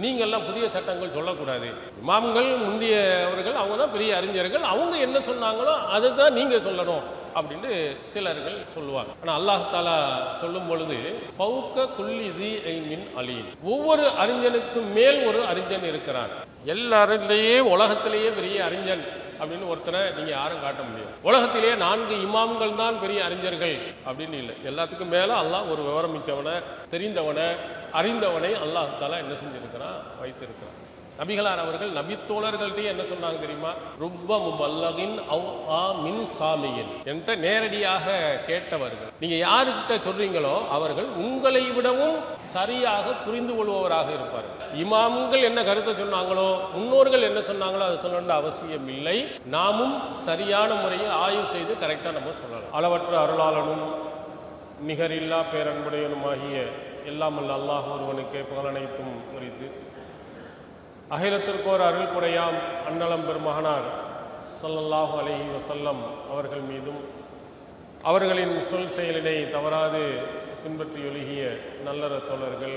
நீங்கள்லாம் புதிய சட்டங்கள் சொல்லக்கூடாது. இமாம்கள் முந்தியவர்கள் அவங்க தான் பெரிய அறிஞர்கள், அவங்க என்ன சொன்னாங்களோ அதை தான் நீங்கள் சொல்லணும் அப்படின்னு சிலர்கள் சொல்லுவாங்க. ஆனால் அல்லாஹ் தாலா சொல்லும் பொழுது ஃபௌக குல்லி தி இல்மின் அலீம், ஒவ்வொரு அறிஞனுக்கும் மேல் ஒரு அறிஞன் இருக்கிறான். எல்லாரிலேயே உலகத்திலேயே பெரிய அறிஞன் அப்படின்னு ஒருத்தரை நீங்க யாரும் காட்ட முடியும். உலகத்திலேயே 4 இமாம்கள் தான் பெரிய அறிஞர்கள் அப்படின்னு இல்லை. எல்லாத்துக்கும் மேல அல்லாஹ் ஒரு விவரமிக்கவனை, தெரிந்தவனை, அறிந்தவனை அல்லாஹ் தாலா என்ன செஞ்சிருக்கிறான், வைத்திருக்கிறான். நபிகளார் அவர்கள் நபித்தோழர்கள்ட்டே என்ன சொன்னாங்க தெரியுமா? ருப்ப முபல்லகின் அவ் ஆ மின் சாமியின், என்கிட்ட நேரடியாக கேட்டவர்கள், நீங்க யாருக்கிட்ட சொல்றீங்களோ அவர்கள் உங்களை விடவும் சரியாக புரிந்து கொள்பவராக இருப்பார்கள். இமாம்கள் என்ன கருத்தை சொன்னாங்களோ, முன்னோர்கள் என்ன சொன்னாங்களோ அதை சொல்லணும்னு அவசியம் இல்லை. நாமும் சரியான முறையில் ஆய்வு செய்து கரெக்டா நம்ம சொல்லலாம். அளவற்ற அருளாளனும் நிகரில்லா பேரன்புடையனுமாகிய எல்லாம் அல்ல அல்லாஹ் ஒருவனுக்கே புகழனைத்தும் குறித்து அகிலத்திற்கோர் அருள் குடையாம் அன்னலம் பெருமகனார் ஸல்லல்லாஹு அலைஹி வஸல்லம் அவர்கள் மீதும் அவர்களின் சொல் செயலினை தவறாது பின்பற்றி ஒழுகிய நல்லற தோழர்கள்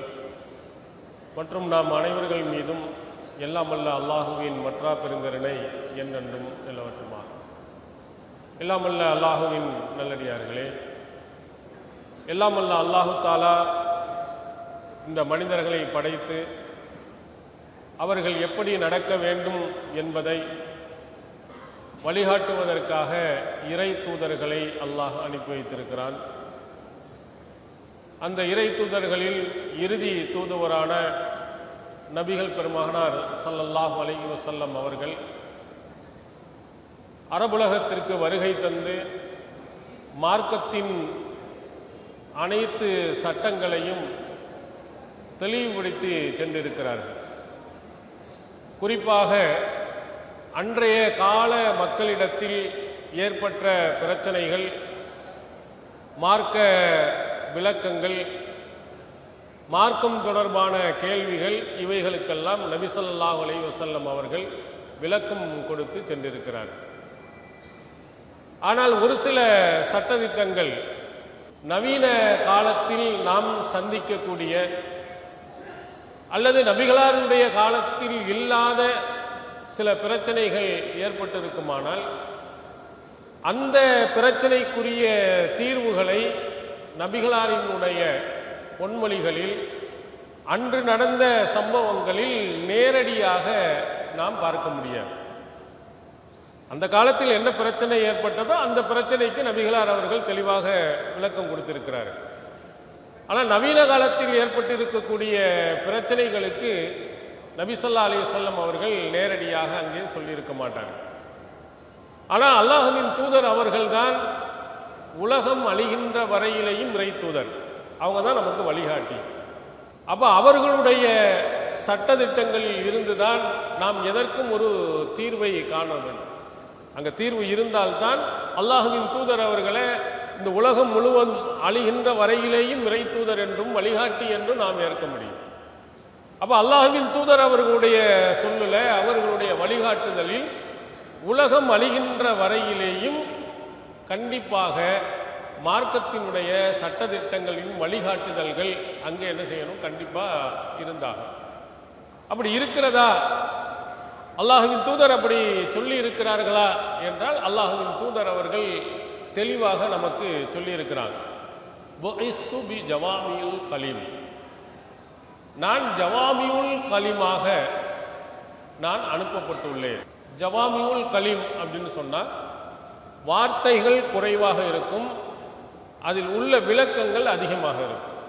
மற்றும் நாம் அனைவர்கள் மீதும் எல்லாம் அல்ல அல்லாஹுவின் மற்றா பெருங்கருணை என்னென்றும் நிலவட்டுமா. எல்லாம் அல்ல அல்லாஹுவின் நல்லடியார்களே, எல்லாம் அல்ல அல்லாஹு தாலா இந்த மனிதர்களை படைத்து அவர்கள் எப்படி நடக்க வேண்டும் என்பதை வழிகாட்டுவதற்காக இறை தூதர்களை அல்லாஹ் அனுப்பி வைத்திருக்கிறான். அந்த இறை தூதர்களில் இறுதி தூதுவரான நபிகள் பெருமகனார் ஸல்லல்லாஹு அலைஹி வஸல்லம் அவர்கள் அரபுலகத்திற்கு வருகை தந்து மார்க்கத்தின் அனைத்து சட்டங்களையும் தெளிவுபடுத்தி சென்றிருக்கிறார்கள். குறிப்பாக அன்றைய கால மக்களிடத்தில் ஏற்பட்ட பிரச்சனைகள், மார்க்க விளக்கங்கள், மார்க்கம் தொடர்பான கேள்விகள், இவைகளுக்கெல்லாம் நபி ஸல்லல்லாஹு அலைஹி வஸல்லம் அவர்கள் விளக்கம் கொடுத்து சென்றிருக்கிறார்கள். ஆனால் ஒரு சில சட்டதிட்டங்கள் நவீன காலத்தில் நாம் சந்திக்கக்கூடிய அல்லது நபிகளாருடைய காலத்தில் இல்லாத சில பிரச்சனைகள் ஏற்பட்டிருக்குமானால் அந்த பிரச்சனைக்குரிய தீர்வுகளை நபிகளாரினுடைய பொன்மொழிகளில் அன்று நடந்த சம்பவங்களில் நேரடியாக நாம் பார்க்க முடியாது. அந்த காலத்தில் என்ன பிரச்சனை ஏற்பட்டதோ அந்த பிரச்சனைக்கு நபிகளார் அவர்கள் தெளிவாக விளக்கம் கொடுத்திருக்கிறார்கள். ஆனால் நவீன காலத்தில் ஏற்பட்டிருக்கக்கூடிய பிரச்சனைகளுக்கு நபி ஸல்லல்லாஹு அலைஹி வஸல்லம் அவர்கள் நேரடியாக அங்கே சொல்லியிருக்க மாட்டார்கள். ஆனால் அல்லாஹ்வின் தூதர் அவர்கள்தான் உலகம் அழிகின்ற வரையிலேயும் இறை தூதர். அவங்க தான் நமக்கு வழிகாட்டி. அப்போ அவர்களுடைய சட்டதிட்டங்களில் இருந்துதான் நாம் எதற்கும் ஒரு தீர்வை காண வேண்டும். அங்கே தீர்வு இருந்தால்தான் அல்லாஹ்வின் தூதர் அவர்களை இந்த உலகம் முழுவதும் அழிகின்ற வரையிலேயும் இறை தூதர் என்றும் வழிகாட்டி என்றும் நாம் ஏற்க முடியும். அப்போ அல்லாஹ்வின் தூதர் அவர்களுடைய சொல்லுல, அவர்களுடைய வழிகாட்டுதலில் உலகம் அழிகின்ற வரையிலேயும் கண்டிப்பாக மார்க்கத்தினுடைய சட்டதிட்டங்களின் வழிகாட்டுதல்கள் அங்கே என்ன செய்யணும், கண்டிப்பாக இருந்தாகும். அப்படி இருக்கிறதா? அல்லாஹ்வின் தூதர் அப்படி சொல்லி இருக்கிறார்களா என்றால் அல்லாஹ்வின் தூதர் அவர்கள் தெளிவாக நமக்கு சொல்லி இருக்கிறாங்க. புஇஸ்து பி ஜவாமியுல் கலீம், நான் ஜவாமியுல் கலீமாக நான் அனுப்பப்பட்டுள்ளேன். ஜவாமியுல் கலீம் அப்படின்னு சொன்னால் வார்த்தைகள் குறைவாக இருக்கும், அதில் உள்ள விளக்கங்கள் அதிகமாக இருக்கும்.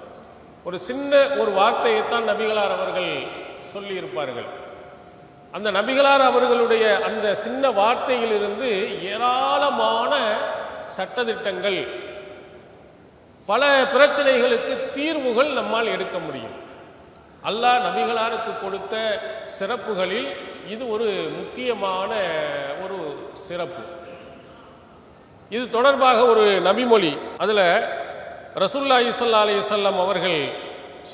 ஒரு சின்ன ஒரு வார்த்தையைத்தான் நபிகளார் அவர்கள் சொல்லி இருப்பார்கள். அந்த நபிகளார் அவர்களுடைய அந்த சின்ன வார்த்தையிலிருந்து ஏராளமான சட்டதிட்டங்கள், பல பிரச்சனைகளுக்கு தீர்வுகள் நம்மால் எடுக்க முடியும். அல்லாஹ் நபிகளாருக்கு கொடுத்த சிறப்புகளில் இது ஒரு முக்கியமான ஒரு சிறப்பு. இது தொடர்பாக ஒரு நபிமொழி, அதில் ரசூலுல்லாஹி ஸல்லல்லாஹு அலைஹி வஸல்லம் அவர்கள்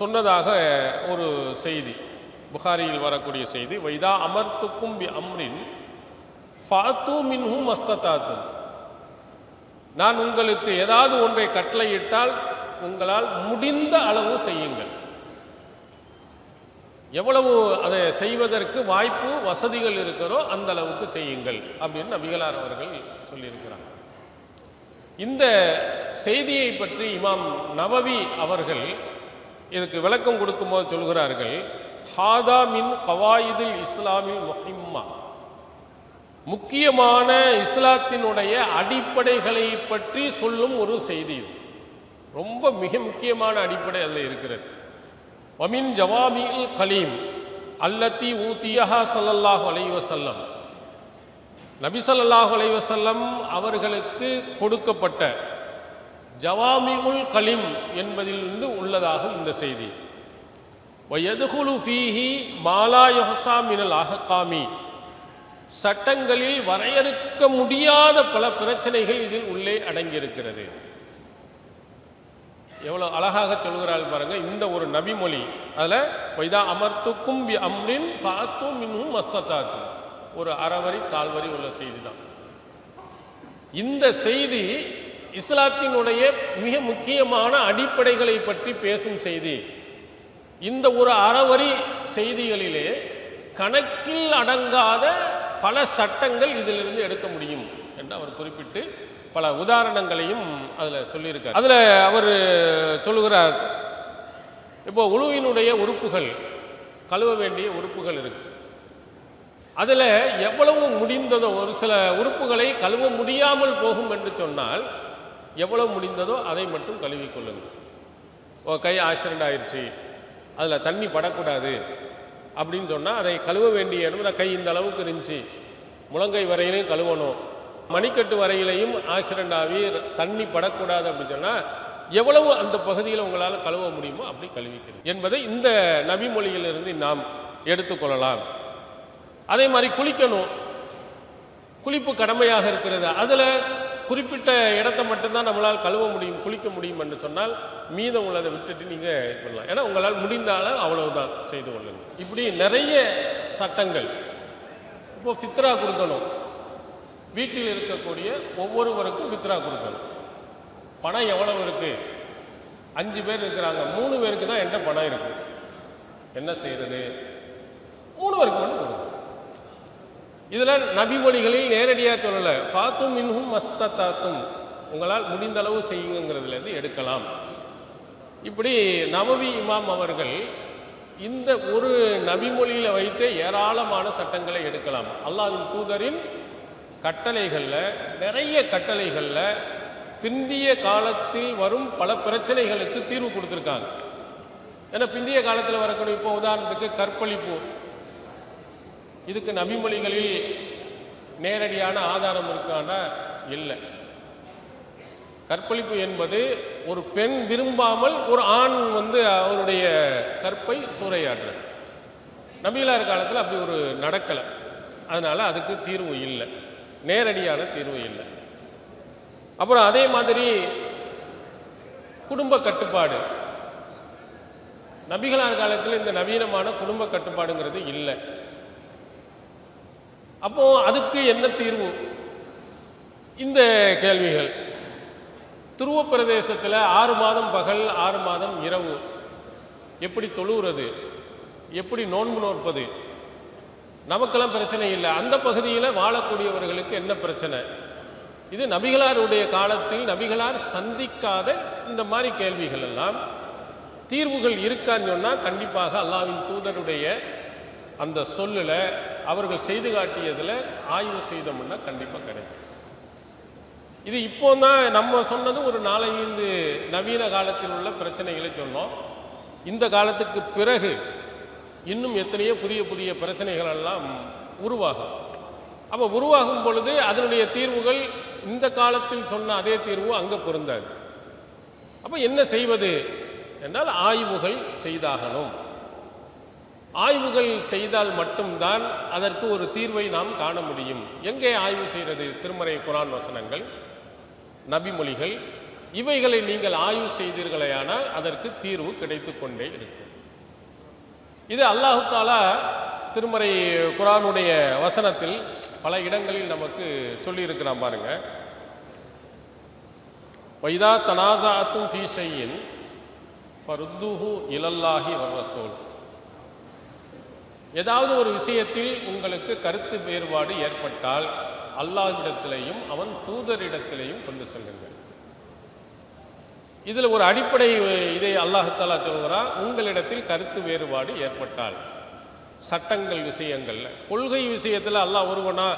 சொன்னதாக ஒரு செய்தி, புகாரியில் வரக்கூடிய செய்தி. வைதா அமர்த்துக்கும் பி அம்ரின் ஃபாத்து மின்ஹு மஸ்ததாத்தும், நான் உங்களுக்கு ஏதாவது ஒன்றை கட்டளையிட்டால் உங்களால் முடிந்த அளவு செய்யுங்கள். எவ்வளவு அதை செய்வதற்கு வாய்ப்பு வசதிகள் இருக்கிறோ அந்த அளவுக்கு செய்யுங்கள் அப்படின்னு நபிகளார் அவர்கள் சொல்லியிருக்கிறார். இந்த செய்தியை பற்றி இமாம் நவவி அவர்கள் இதுக்கு விளக்கம் கொடுக்கும்போது சொல்கிறார்கள், ஹாதா மின் கவாயிதில் இஸ்லாமில் முஹிம்மா, முக்கியமான இஸ்லாத்தினுடைய அடிப்படைகளை பற்றி சொல்லும் ஒரு செய்தி. இது ரொம்ப மிக முக்கியமான அடிப்படை அதில் இருக்கிறது. வமின் ஜவாமில் கலீம் அல்லத்தி ஊத்தியஹா ஸல்லல்லாஹு அலைஹி வஸல்லம், நபி ஸல்லல்லாஹு அலைஹி வஸல்லம் அவர்களுக்கு கொடுக்கப்பட்ட ஜவாமிஉல் கலீம் என்பதிலிருந்து உள்ளதாகும் இந்த செய்தி. வயதுகுலு ஃபீஹி மாலா யுஹ்ஸா மினல் அஹ்காமி, சட்டங்களில் வரையறுக்க முடியாத பல பிரச்சனைகள் இதில் உள்ளே அடங்கியிருக்கிறது. எவ்வளோ அழகாக சொல்கிறாள் பாருங்க இந்த ஒரு நபிமொழி. அதில் வைதா அமர்த்துக்கும் பி அம்ரின் ஃபாத்து மின்ஹும் மஸ்ததாத்து, ஒரு அறவரி கால்வரி உள்ள செய்தி தான். இந்த செய்தி இஸ்லாத்தினுடைய மிக முக்கியமான அடிப்படைகளை பற்றி பேசும் செய்தி. இந்த ஒரு அறவரி செய்திகளிலே கணக்கில் அடங்காத பல சட்டங்கள் இதிலிருந்து எடுக்க முடியும் என்று அவர் குறிப்பிட்டு பல உதாரணங்களையும் அதில் சொல்லியிருக்கார். அதில் அவர் சொல்லுகிறார், இப்போ உளுவினுடைய உறுப்புகள், கழுவ வேண்டிய உறுப்புகள் இருக்கு. அதில் எவ்வளவு முடிந்ததோ, ஒரு சில உறுப்புகளை கழுவ முடியாமல் போகும் என்று சொன்னால் எவ்வளவு முடிந்ததோ அதை மட்டும் கழுவிக்கொள்ளுங்கள். கை ஆக்சிடென்ட் ஆயிடுச்சு, அதில் தண்ணி படக்கூடாது அப்படின்னு சொன்னால் அதை கழுவ வேண்டிய இடம், கை இந்த அளவுக்கு இருந்துச்சு, முழங்கை வரையிலையும் கழுவணும், மணிக்கட்டு வரையிலையும் ஆக்சிடென்ட் ஆகி தண்ணி படக்கூடாது அப்படின்னு சொன்னால் எவ்வளவு அந்த பகுதியில் உங்களால் கழுவ முடியுமோ அப்படி கழுவிக்கிறது என்பதை இந்த நபிமொழியிலிருந்து நாம் எடுத்துக்கொள்ளலாம். அதே மாதிரி குளிக்கணும், குளிப்பு கடமையாக இருக்கிறது. அதில் குறிப்பிட்ட இடத்தை மட்டும்தான் நம்மளால் கழுவ முடியும், குளிக்க முடியும் என்று சொன்னால் மீதம் உள்ளதை விட்டுட்டு நீங்கள் இது பண்ணலாம். ஏன்னா உங்களால் முடிந்தாலும் அவ்வளவுதான் செய்து கொள்ளுங்கள். இப்படி நிறைய சட்டங்கள். இப்போ ஃபித்ரா கொடுக்கணும், வீட்டில் இருக்கக்கூடிய ஒவ்வொருவருக்கும் ஃபித்ரா கொடுக்கணும். பணம் எவ்வளவு இருக்கு? 5 பேர் இருக்கிறாங்க, 3 பேருக்கு தான் என்கிட்ட பணம் இருக்கு, என்ன செய்யறது? 3 பேருக்கு மட்டும் கொடுக்கணும். இதில் நபிமொழிகளில் நேரடியாக சொல்லலை, ஃபாத்தும் மின்ஹும் மஸ்ததாத்தும், உங்களால் முடிந்த அளவு செய்யுங்கிறதுலேருந்து எடுக்கலாம். இப்படி நவவி இமாம் அவர்கள் இந்த ஒரு நபிமொழியில் வைத்து ஏராளமான சட்டங்களை எடுக்கலாம். அல்லாஹ்வின் தூதரின் கட்டளைகளில், நிறைய கட்டளைகளில் பிந்திய காலத்தில் வரும் பல பிரச்சனைகளுக்கு தீர்வு கொடுத்துருக்காங்க. ஏன்னா பிந்திய காலத்தில் வரக்கூடிய, இப்போ உதாரணத்துக்கு கற்பழிப்பு, இதுக்கு நபிமொழிகளில் நேரடியான ஆதாரம் இருக்கானா? இல்லை. கற்பழிப்பு என்பது ஒரு பெண் விரும்பாமல் ஒரு ஆண் அவருடைய கற்பை சூறையாடுறது. நபிகளார் காலத்தில் அப்படி ஒரு நடக்கலை, அதனால அதுக்கு தீர்வு இல்லை, நேரடியான தீர்வு இல்லை. அப்புறம் அதே மாதிரி குடும்ப கட்டுப்பாடு, நபிகளார் காலத்தில் இந்த நவீனமான குடும்ப கட்டுப்பாடுங்கிறது இல்லை. அப்போ அதுக்கு என்ன தீர்வு? இந்த கேள்விகள். துருவ பிரதேசத்தில் 6 மாதம் பகல் 6 மாதம் இரவு, எப்படி தொழுகிறது, எப்படி நோன்பு நோற்பது, நமக்கெல்லாம் பிரச்சனை இல்லை. அந்த பகுதியில் வாழக்கூடியவர்களுக்கு என்ன பிரச்சனை? இது நபிகளாருடைய காலத்தில் நபிகளார் சந்திக்காத இந்த மாதிரி கேள்விகள் எல்லாம் தீர்வுகள் இருக்கான்னு சொன்னால் கண்டிப்பாக அல்லாஹ்வின் தூதருடைய அந்த சொல்லில், அவர்கள் செய்து காட்டியதில் ஆய்வு செய்தோம்னா கண்டிப்பாக கிடைக்கும். இது இப்போ தான் நம்ம சொன்னது ஒரு 4-5 நவீன காலத்தில் உள்ள பிரச்சனைகளை சொன்னோம். இந்த காலத்துக்கு பிறகு இன்னும் எத்தனையோ புதிய புதிய பிரச்சனைகள் எல்லாம் உருவாகும். அப்போ உருவாகும் பொழுது அதனுடைய தீர்வுகள் இந்த காலத்தில் சொன்ன அதே தீர்வு அங்கே பொருந்தாது. அப்போ என்ன செய்வது என்றால் ஆய்வுகள் செய்தாகணும். ஆய்வுகள் செய்தால் மட்டும்தான் அதற்கு ஒரு தீர்வை நாம் காண முடியும். எங்கே ஆய்வு செய்கிறது? திருமறை குர்ஆன் வசனங்கள், நபிமொழிகள், இவைகளை நீங்கள் ஆய்வு செய்தீர்களேயானால் அதற்கு தீர்வு கிடைத்து கொண்டே இருக்கும். இது அல்லாஹு தஆலா திருமறை குர்ஆனுடைய வசனத்தில் பல இடங்களில் நமக்கு சொல்லியிருக்கிறான் பாருங்க. வைதா தனாஸஅத்தும் ஃபீ ஷைஇன் ஃபருத்துஹு இலல்லாஹி வர்ரசூல், ஏதாவது ஒரு விஷயத்தில் உங்களுக்கு கருத்து வேறுபாடு ஏற்பட்டால் அல்லாஹ்விடத்திலேயும் அவன் தூதரிடத்திலேயும் கொண்டு செல்லுங்கள். இதில் ஒரு அடிப்படை இதை அல்லாஹ் தஆலா சொல்கிறான், உங்களிடத்தில் கருத்து வேறுபாடு ஏற்பட்டால். சட்டங்கள் விஷயங்கள்ல, கொள்கை விஷயத்தில் அல்லாஹ் ஒருவனா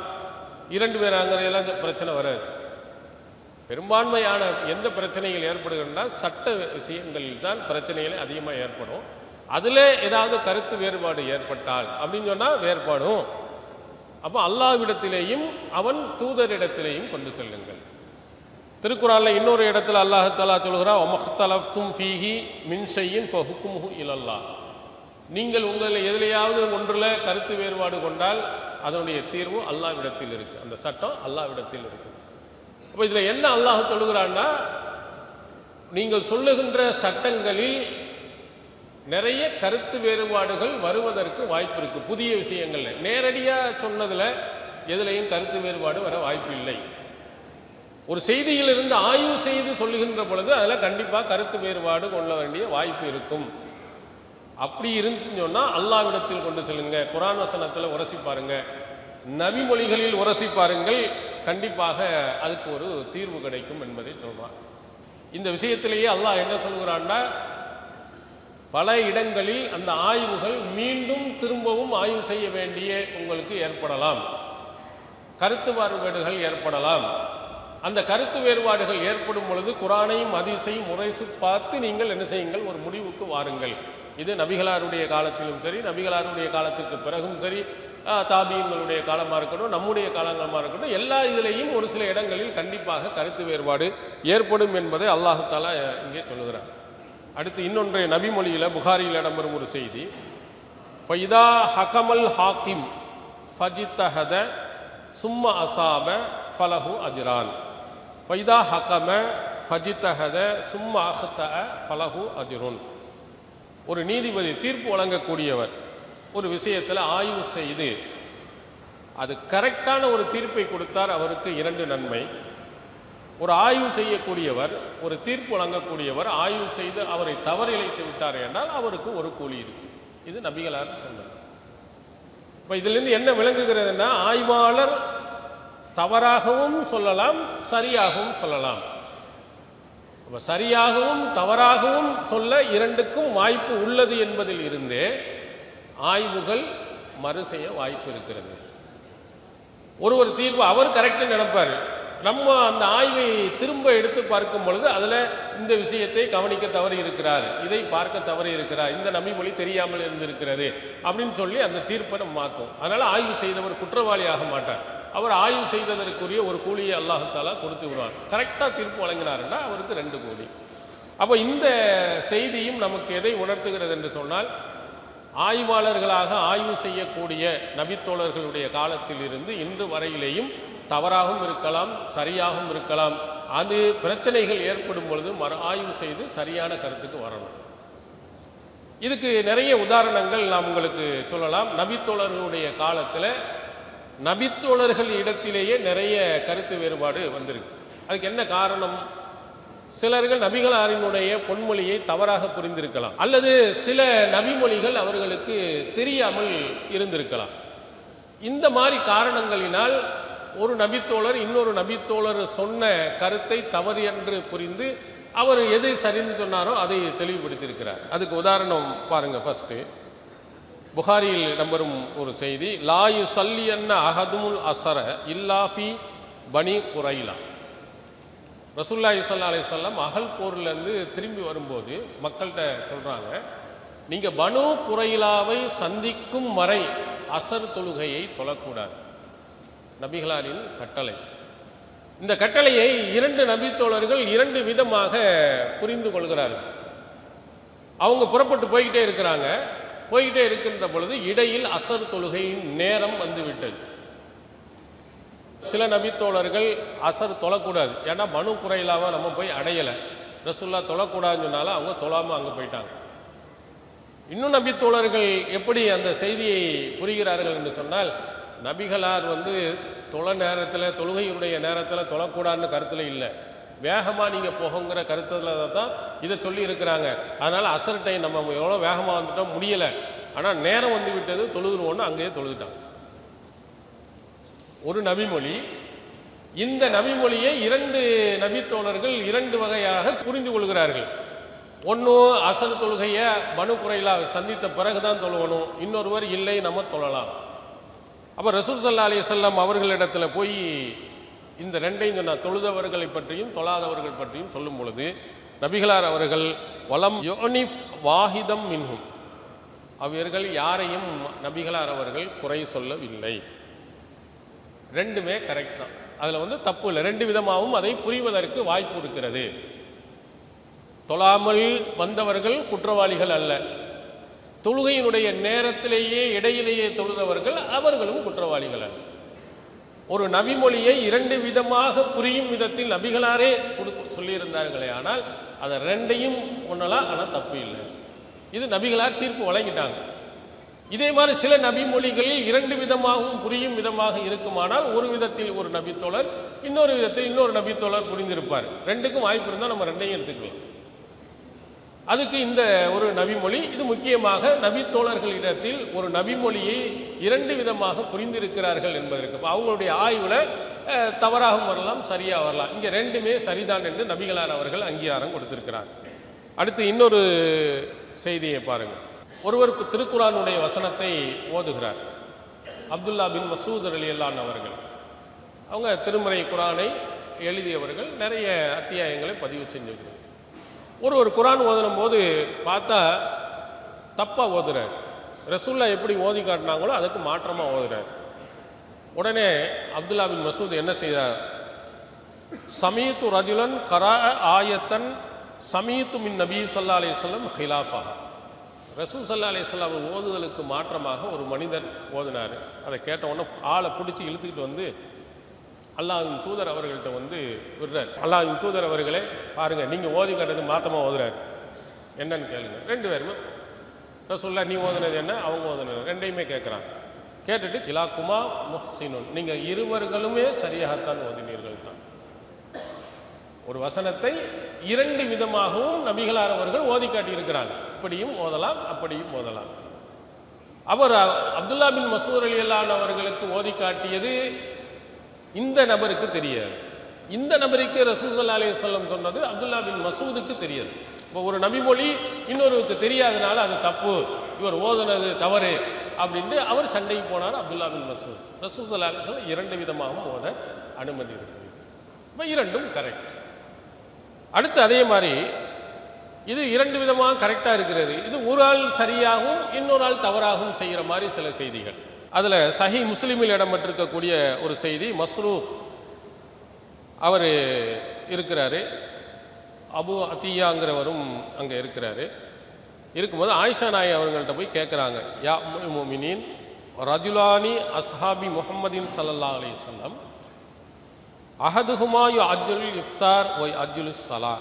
2 பேராங்கிறதெல்லாம் பிரச்சனை வராது. பெரும்பான்மையான எந்த பிரச்சனைகள் ஏற்படுகின்றன சட்ட விஷயங்களில் தான் பிரச்சனைகள் அதிகமாக ஏற்படும். அதில் ஏதாவது கருத்து வேறுபாடு ஏற்பட்டால் அப்படின்னு சொன்னால் வேறுபாடும். அப்போ அல்லாஹ்விடத்திலேயும் அவன் தூதரிடத்திலேயும் கொண்டு செல்லுங்கள். திருக்குறானில் இன்னொரு இடத்துல அல்லாஹ் தஆலா சொல்கிறான், வமக்தலஃப்தும் ஃபீஹி மின் ஷைஇன் ஃபஹுக்முஹு இலல்லாஹ். நீங்கள் உங்கள் எதிலையாவது ஒன்றில் கருத்து வேறுபாடு கொண்டால் அதனுடைய தீர்வு அல்லாஹ்விடத்தில் இருக்கு, அந்த சட்டம் அல்லாஹ்விடத்தில் இருக்கு. அப்போ இதில் என்ன அல்லாஹ் சொல்லுகிறான்னா, நீங்கள் சொல்லுகின்ற சட்டங்களில் நிறைய கருத்து வேறுபாடுகள் வருவதற்கு வாய்ப்பு இருக்கு. புதிய விஷயங்கள்ல நேரடியாக சொன்னதில் எதுலையும் கருத்து வேறுபாடு வர வாய்ப்பு இல்லை. ஒரு செய்தியிலிருந்து ஆய்வு செய்து சொல்லுகின்ற பொழுது அதில் கண்டிப்பாக கருத்து வேறுபாடு கொள்ள வேண்டிய வாய்ப்பு இருக்கும். அப்படி இருந்துச்சுன்னு சொன்னால் அல்லாஹ்விடத்தில் கொண்டு செல்லுங்க. குர்ஆன் வசனத்தில் உரசி பாருங்க, நபி மொழிகளில் உரசி பாருங்கள், கண்டிப்பாக அதுக்கு ஒரு தீர்வு கிடைக்கும் என்பதை சொல்றான். இந்த விஷயத்திலேயே அல்லாஹ் என்ன சொல்கிறான்னா, பல இடங்களில் அந்த ஆய்வுகள் மீண்டும் திரும்பவும் ஆய்வு செய்ய வேண்டிய உங்களுக்கு ஏற்படலாம், கருத்து வேறுபாடுகள் ஏற்படலாம். அந்த கருத்து வேறுபாடுகள் ஏற்படும் பொழுது குர்ஆனையும் ஹதீஸையும் முறைசு பார்த்து நீங்கள் என்ன செய்யுங்கள், ஒரு முடிவுக்கு வாருங்கள். இது நபிகளாருடைய காலத்திலும் சரி, நபிகளாருடைய காலத்திற்கு பிறகும் சரி, தாபீன்களுடைய காலமாக இருக்கட்டும், நம்முடைய காலங்களாக இருக்கட்டும், எல்லா இதிலையும் ஒரு சில இடங்களில் கண்டிப்பாக கருத்து வேறுபாடு ஏற்படும் என்பதை அல்லாஹ் தஆலா இங்கே சொல்லுகிறார். அடுத்து இன்னொன்றைய நபிமொழியில் புகாரியில் இடம்பெறும் ஒரு செய்தி, ஃபைதா ஹகமல் ஹாக்கிம் ஃபஜித்தஹத சும்ம அசாப ஃபலஹு அஜ்ரான். ஃபைதா ஹகம ஃபஜித்தஹத சும்ம அஹ்தஅ ஃபலஹு அஜ்ருன். ஒரு நீதிபதி தீர்ப்பு வழங்கக்கூடியவர் ஒரு விஷயத்தில் ஆய்வு செய்து அது கரெக்டான ஒரு தீர்ப்பை கொடுத்தார், அவருக்கு 2 நன்மை. ஒரு ஆய்வு செய்யக்கூடியவர், ஒரு தீர்ப்பு வழங்கக்கூடியவர் ஆய்வு செய்து அவரை தவறிழைத்து விட்டார் என்றால் அவருக்கு ஒரு கூலி இருக்கு. இது நபிகளார் சொன்னார். இப்போ இதிலிருந்து என்ன விளங்குகிறதுனா, ஆய்வாளர் தவறாகவும் சொல்லலாம், சரியாகவும் சொல்லலாம். சரியாகவும் தவறாகவும் சொல்ல 2க்கும் வாய்ப்பு உள்ளது என்பதில் இருந்தே ஆய்வுகள் மறு செய்ய வாய்ப்பு இருக்கிறது. ஒரு தீர்ப்பு அவர் கரெக்டாக நினைப்பார், நம்ம அந்த ஆய்வை திரும்ப எடுத்து பார்க்கும் பொழுது அதில் இந்த விஷயத்தை கவனிக்க தவறி இருக்கிறார், இதை பார்க்க தவறி இருக்கிறார், இந்த நபிமொழி தெரியாமல் இருந்திருக்கிறது அப்படின்னு சொல்லி அந்த தீர்ப்பை நம்ம மாற்றும். அதனால் ஆய்வு செய்தவர் குற்றவாளி ஆக மாட்டார். அவர் ஆய்வு செய்ததற்குரிய ஒரு கூலியை அல்லாஹ் தஆலா கொடுத்து விடுவார். கரெக்டாக தீர்ப்பு வழங்கினாருன்னா அவருக்கு 2 கூலி. அப்போ இந்த செய்தியும் நமக்கு எதை உணர்த்துகிறது என்று சொன்னால், ஆய்வாளர்களாக ஆய்வு செய்யக்கூடிய நபித்தோழர்களுடைய காலத்தில் இருந்து இன்று வரையிலேயும் தவறாகவும் இருக்கலாம், சரியாகவும் இருக்கலாம். அது பிரச்சனைகள் ஏற்படும் பொழுது ஆய்வு செய்து சரியான கருத்துக்கு வரணும். இதுக்கு நிறைய உதாரணங்கள் நாம் உங்களுக்கு சொல்லலாம். நபித்தோழர்களுடைய காலத்தில் நபித்தோழர்கள் இடத்திலேயே நிறைய கருத்து வேறுபாடு வந்திருக்கு. அதுக்கு என்ன காரணம்? சிலர்கள் நபிகளாரினுடைய பொன்மொழியை தவறாக புரிந்திருக்கலாம், அல்லது சில நபிமொழிகள் அவர்களுக்கு தெரியாமல் இருந்திருக்கலாம். இந்த மாதிரி காரணங்களினால் ஒரு நபித்தோழர் இன்னொரு நபித்தோழர் சொன்ன கருத்தை தவறு என்று புரிந்து அவர் எதை சரிந்து சொன்னாரோ அதை தெளிவுபடுத்தியிருக்கிறார். அதுக்கு உதாரணம் பாருங்க. ஃபர்ஸ்ட் புகாரியில் இடம்பெறும் ஒரு செய்தி, லா யுஸல்லியன்ன அஹதுல் அஸர இல்லா ஃபி பனி குரைலா. ரசூலுல்லாஹி ஸல்லல்லாஹு அலைஹி வஸல்லம் அகல் போர்லேருந்து திரும்பி வரும்போது மக்கள்கிட்ட சொல்கிறாங்க, நீங்கள் பனு குரைலாவை சந்திக்கும் வரை அசர் தொழுகையை தொழக்கூடாது. நபிகளாரின் கட்டளை. இந்த கட்டளையை 2 நபித்தோழர்கள் 2 விதமாக புரிந்து கொள்கிறார்கள். அவங்க புறப்பட்டு போய்கிட்டே இருக்கிறாங்க. போய்கிட்டே இருக்கின்ற பொழுது இடையில் அசர் தொழுகையின் நேரம் வந்துவிட்டது. சில நபித்தோழர்கள் அசர் தொழக்கூடாது, ஏன்னா பனு குரைலாவை நம்ம போய் அடையலை, ரசூலுல்லாஹ் தொழக்கூடாதுன்னு சொன்னாலும் அவங்க தொழாமல் அங்கே போயிட்டாங்க. இன்னும் நபித்தோழர்கள் எப்படி அந்த செய்தியை புரிகிறார்கள் என்று சொன்னால், நபிகளார் தொழுகையுடைய நேரத்தில் தொழக்கூடாதுன்னு கருத்தில் இல்லை, வேகமாக நீங்கள் போகுங்கிற கருத்தில் தான் இதை சொல்லி இருக்கிறாங்க. அதனால் அசர் டைம் நம்ம எவ்வளோ வேகமாக வந்துட்டோம் முடியலை, ஆனால் நேரம் வந்து விட்டது, தொழுதுருவோன்னு அங்கேயே தொழுதுட்டாங்க. ஒரு நபிமொழி. இந்த நபிமொழியை 2 நபித்தோழர்கள் 2 வகையாக புரிந்து கொள்கிறார்கள். ஒன்று அசல் தொழுகையை பனு குறைலா சந்தித்த பிறகுதான் தொழுவணும், இன்னொருவர் இல்லை நம்ம தொழலாம். அப்போ ரசூல் ஸல்லல்லாஹு அலைஹி வஸல்லம் அவர்களிடத்துல போய் இந்த 2ஐயும் சொன்னார், தொழுதவர்களை பற்றியும் தொழாதவர்கள் பற்றியும் சொல்லும் பொழுது நபிகளார் அவர்கள் வலம் யுனிஃப் வாஹிதம் மின்ஹும், அவர்கள் யாரையும் நபிகளார் அவர்கள் குறை சொல்லவில்லை. 2மே கரெக்ட் தான், அதில் தப்பு இல்லை. 2 விதமாகவும் அதை புரிவதற்கு வாய்ப்பு இருக்கிறது. தொழாமல் வந்தவர்கள் குற்றவாளிகள் அல்ல, தொழுகையினுடைய நேரத்திலேயே இடையிலேயே தொழுதவர்கள் அவர்களும் குற்றவாளிகள் அல்ல. ஒரு நபிமொழியை 2 விதமாக புரியும் விதத்தில் நபிகளாரே சொல்லியிருந்தார்களே, ஆனால் அதை 2ஐயும் ஒன்றலாம், ஆனால் தப்பு இல்லை. இது நபிகளார் தீர்ப்பு வழங்கிட்டாங்க. இதே மாதிரி சில நபிமொழிகளில் 2 விதமாகவும் புரியும் விதமாக இருக்குமானால் ஒரு விதத்தில் ஒரு நபித்தோழர், இன்னொரு விதத்தில் இன்னொரு நபித்தோழர் புரிந்திருப்பார். 2க்கும் வாய்ப்பு இருந்தால் நம்ம 2ஐயும் எடுத்துக்கலாம். அதுக்கு இந்த ஒரு நபிமொழி இது முக்கியமாக நபித்தோழர்களிடத்தில் ஒரு நபிமொழியை 2 விதமாக புரிந்திருக்கிறார்கள் என்பதற்கு அவங்களுடைய ஆய்வில் தவறாகவும் வரலாம், சரியாக வரலாம். இங்கே 2மே சரிதான் என்று நபிகளார் அவர்கள் அங்கீகாரம் கொடுத்திருக்கிறார். அடுத்து இன்னொரு செய்தியை பாருங்கள். ஒருவருக்கு திருக்குரானுடைய வசனத்தை ஓதுகிறார். அப்துல்லா பின் மசூத் ரலியல்லாஹு அன்ஹு அவர்கள், அவங்க திருமறை குரானை எழுதியவர்கள், நிறைய அத்தியாயங்களை பதிவு செஞ்சிருக்கிறார். ஒரு குரான் ஓதுனும் போது பார்த்தா தப்பாக ஓதுறார். ரசூல்லா எப்படி ஓதி காட்டினாங்களோ அதுக்கு மாற்றமாக ஓதுறார். உடனே அப்துல்லா பின் மசூத் என்ன செய்தார், சமீத்து ரஜுலன் கரா ஆயத்தன் சமீத்து மின் நபி ஸல்லல்லாஹு அலைஹி வஸல்லம் ஹிலாஃபா, ரசூல் ஸல்லல்லாஹு அலைஹி வஸல்லம் ஓதுதலுக்கு மாற்றமாக ஒரு மனிதன் ஓதினார். அதை கேட்ட உடனே ஆளை பிடிச்சி இழுத்துக்கிட்டு வந்து அல்லாஹ்வின் தூதர் அவர்கள்ட்ட விடுறார். அல்லாஹ்வின் தூதர் அவர்களே பாருங்க, நீங்கள் ஓதி காட்டுறது மாத்தமாக ஓதுறாரு, என்னன்னு கேளுங்க. 2 பேருமே ரசூலுல்லாஹ் நீ ஓதுனது என்ன, அவங்க ஓதுனது 2ஐயுமே கேட்குறாங்க. கேட்டுட்டு கிலாக்குமா முஹ்சினுன், நீங்கள் இருவர்களுமே சரியாகத்தான் ஓதினீர்கள் தான். ஒரு வசனத்தை 2 விதமாகவும் நபிகளார் அவர்கள் ஓதி காட்டியிருக்கிறாங்க. இப்படியும் ஓதலாம், அப்படியும் ஓதலாம். அவர் அப்துல்லா பின் மசூத் ரலியல்லாஹு அன்ஹு அவர்களுக்கு ஓதி காட்டியது இந்த நபருக்கு தெரியாது. இந்த நபருக்கு ரசூல் ஸல்லல்லாஹு அலைஹி வஸல்லம் சொன்னது அப்துல்லா பின் மசூதுக்கு தெரியாது. இப்போ ஒரு நபிமொழி இன்னொருக்கு தெரியாதனால அது தப்பு, இவர் ஓதுனது தவறு அப்படின்ட்டு அவர் சண்டைக்கு போனார் அப்துல்லா பின் மசூத். ரசூல் ஸல்லல்லாஹு அலைஹி வஸல்லம் 2 விதமாகவும் ஓத அனுமதி இருக்குது. இப்போ 2ம் கரெக்ட். அடுத்து அதே மாதிரி இது 2 விதமாக கரெக்டாக இருக்கிறது. இது ஒரு ஆள் சரியாகவும் இன்னொரு ஆள் தவறாகவும் செய்கிற மாதிரி சில செய்திகள். அதில் சஹி முஸ்லிமில் இடம்பெற்றிருக்கக்கூடிய ஒரு செய்தி, மஸ்ரூக் அவர் இருக்கிறாரு, அபு அத்தியாங்கிறவரும் அங்கே இருக்கிறாரு. இருக்கும்போது ஆயிஷா நாய் அவங்கள்ட்ட போய் கேட்குறாங்க, யா உம்முல் முஃமினீன் ரஜுலானி அஸ்ஹாபி முஹம்மதின் ஸல்லல்லாஹு அலைஹி வஸல்லம் அஹதுஹுமா யுஅஜ்ஜுல் இஃப்தார் வ யுஅஜ்ஜுலுஸ் ஸலா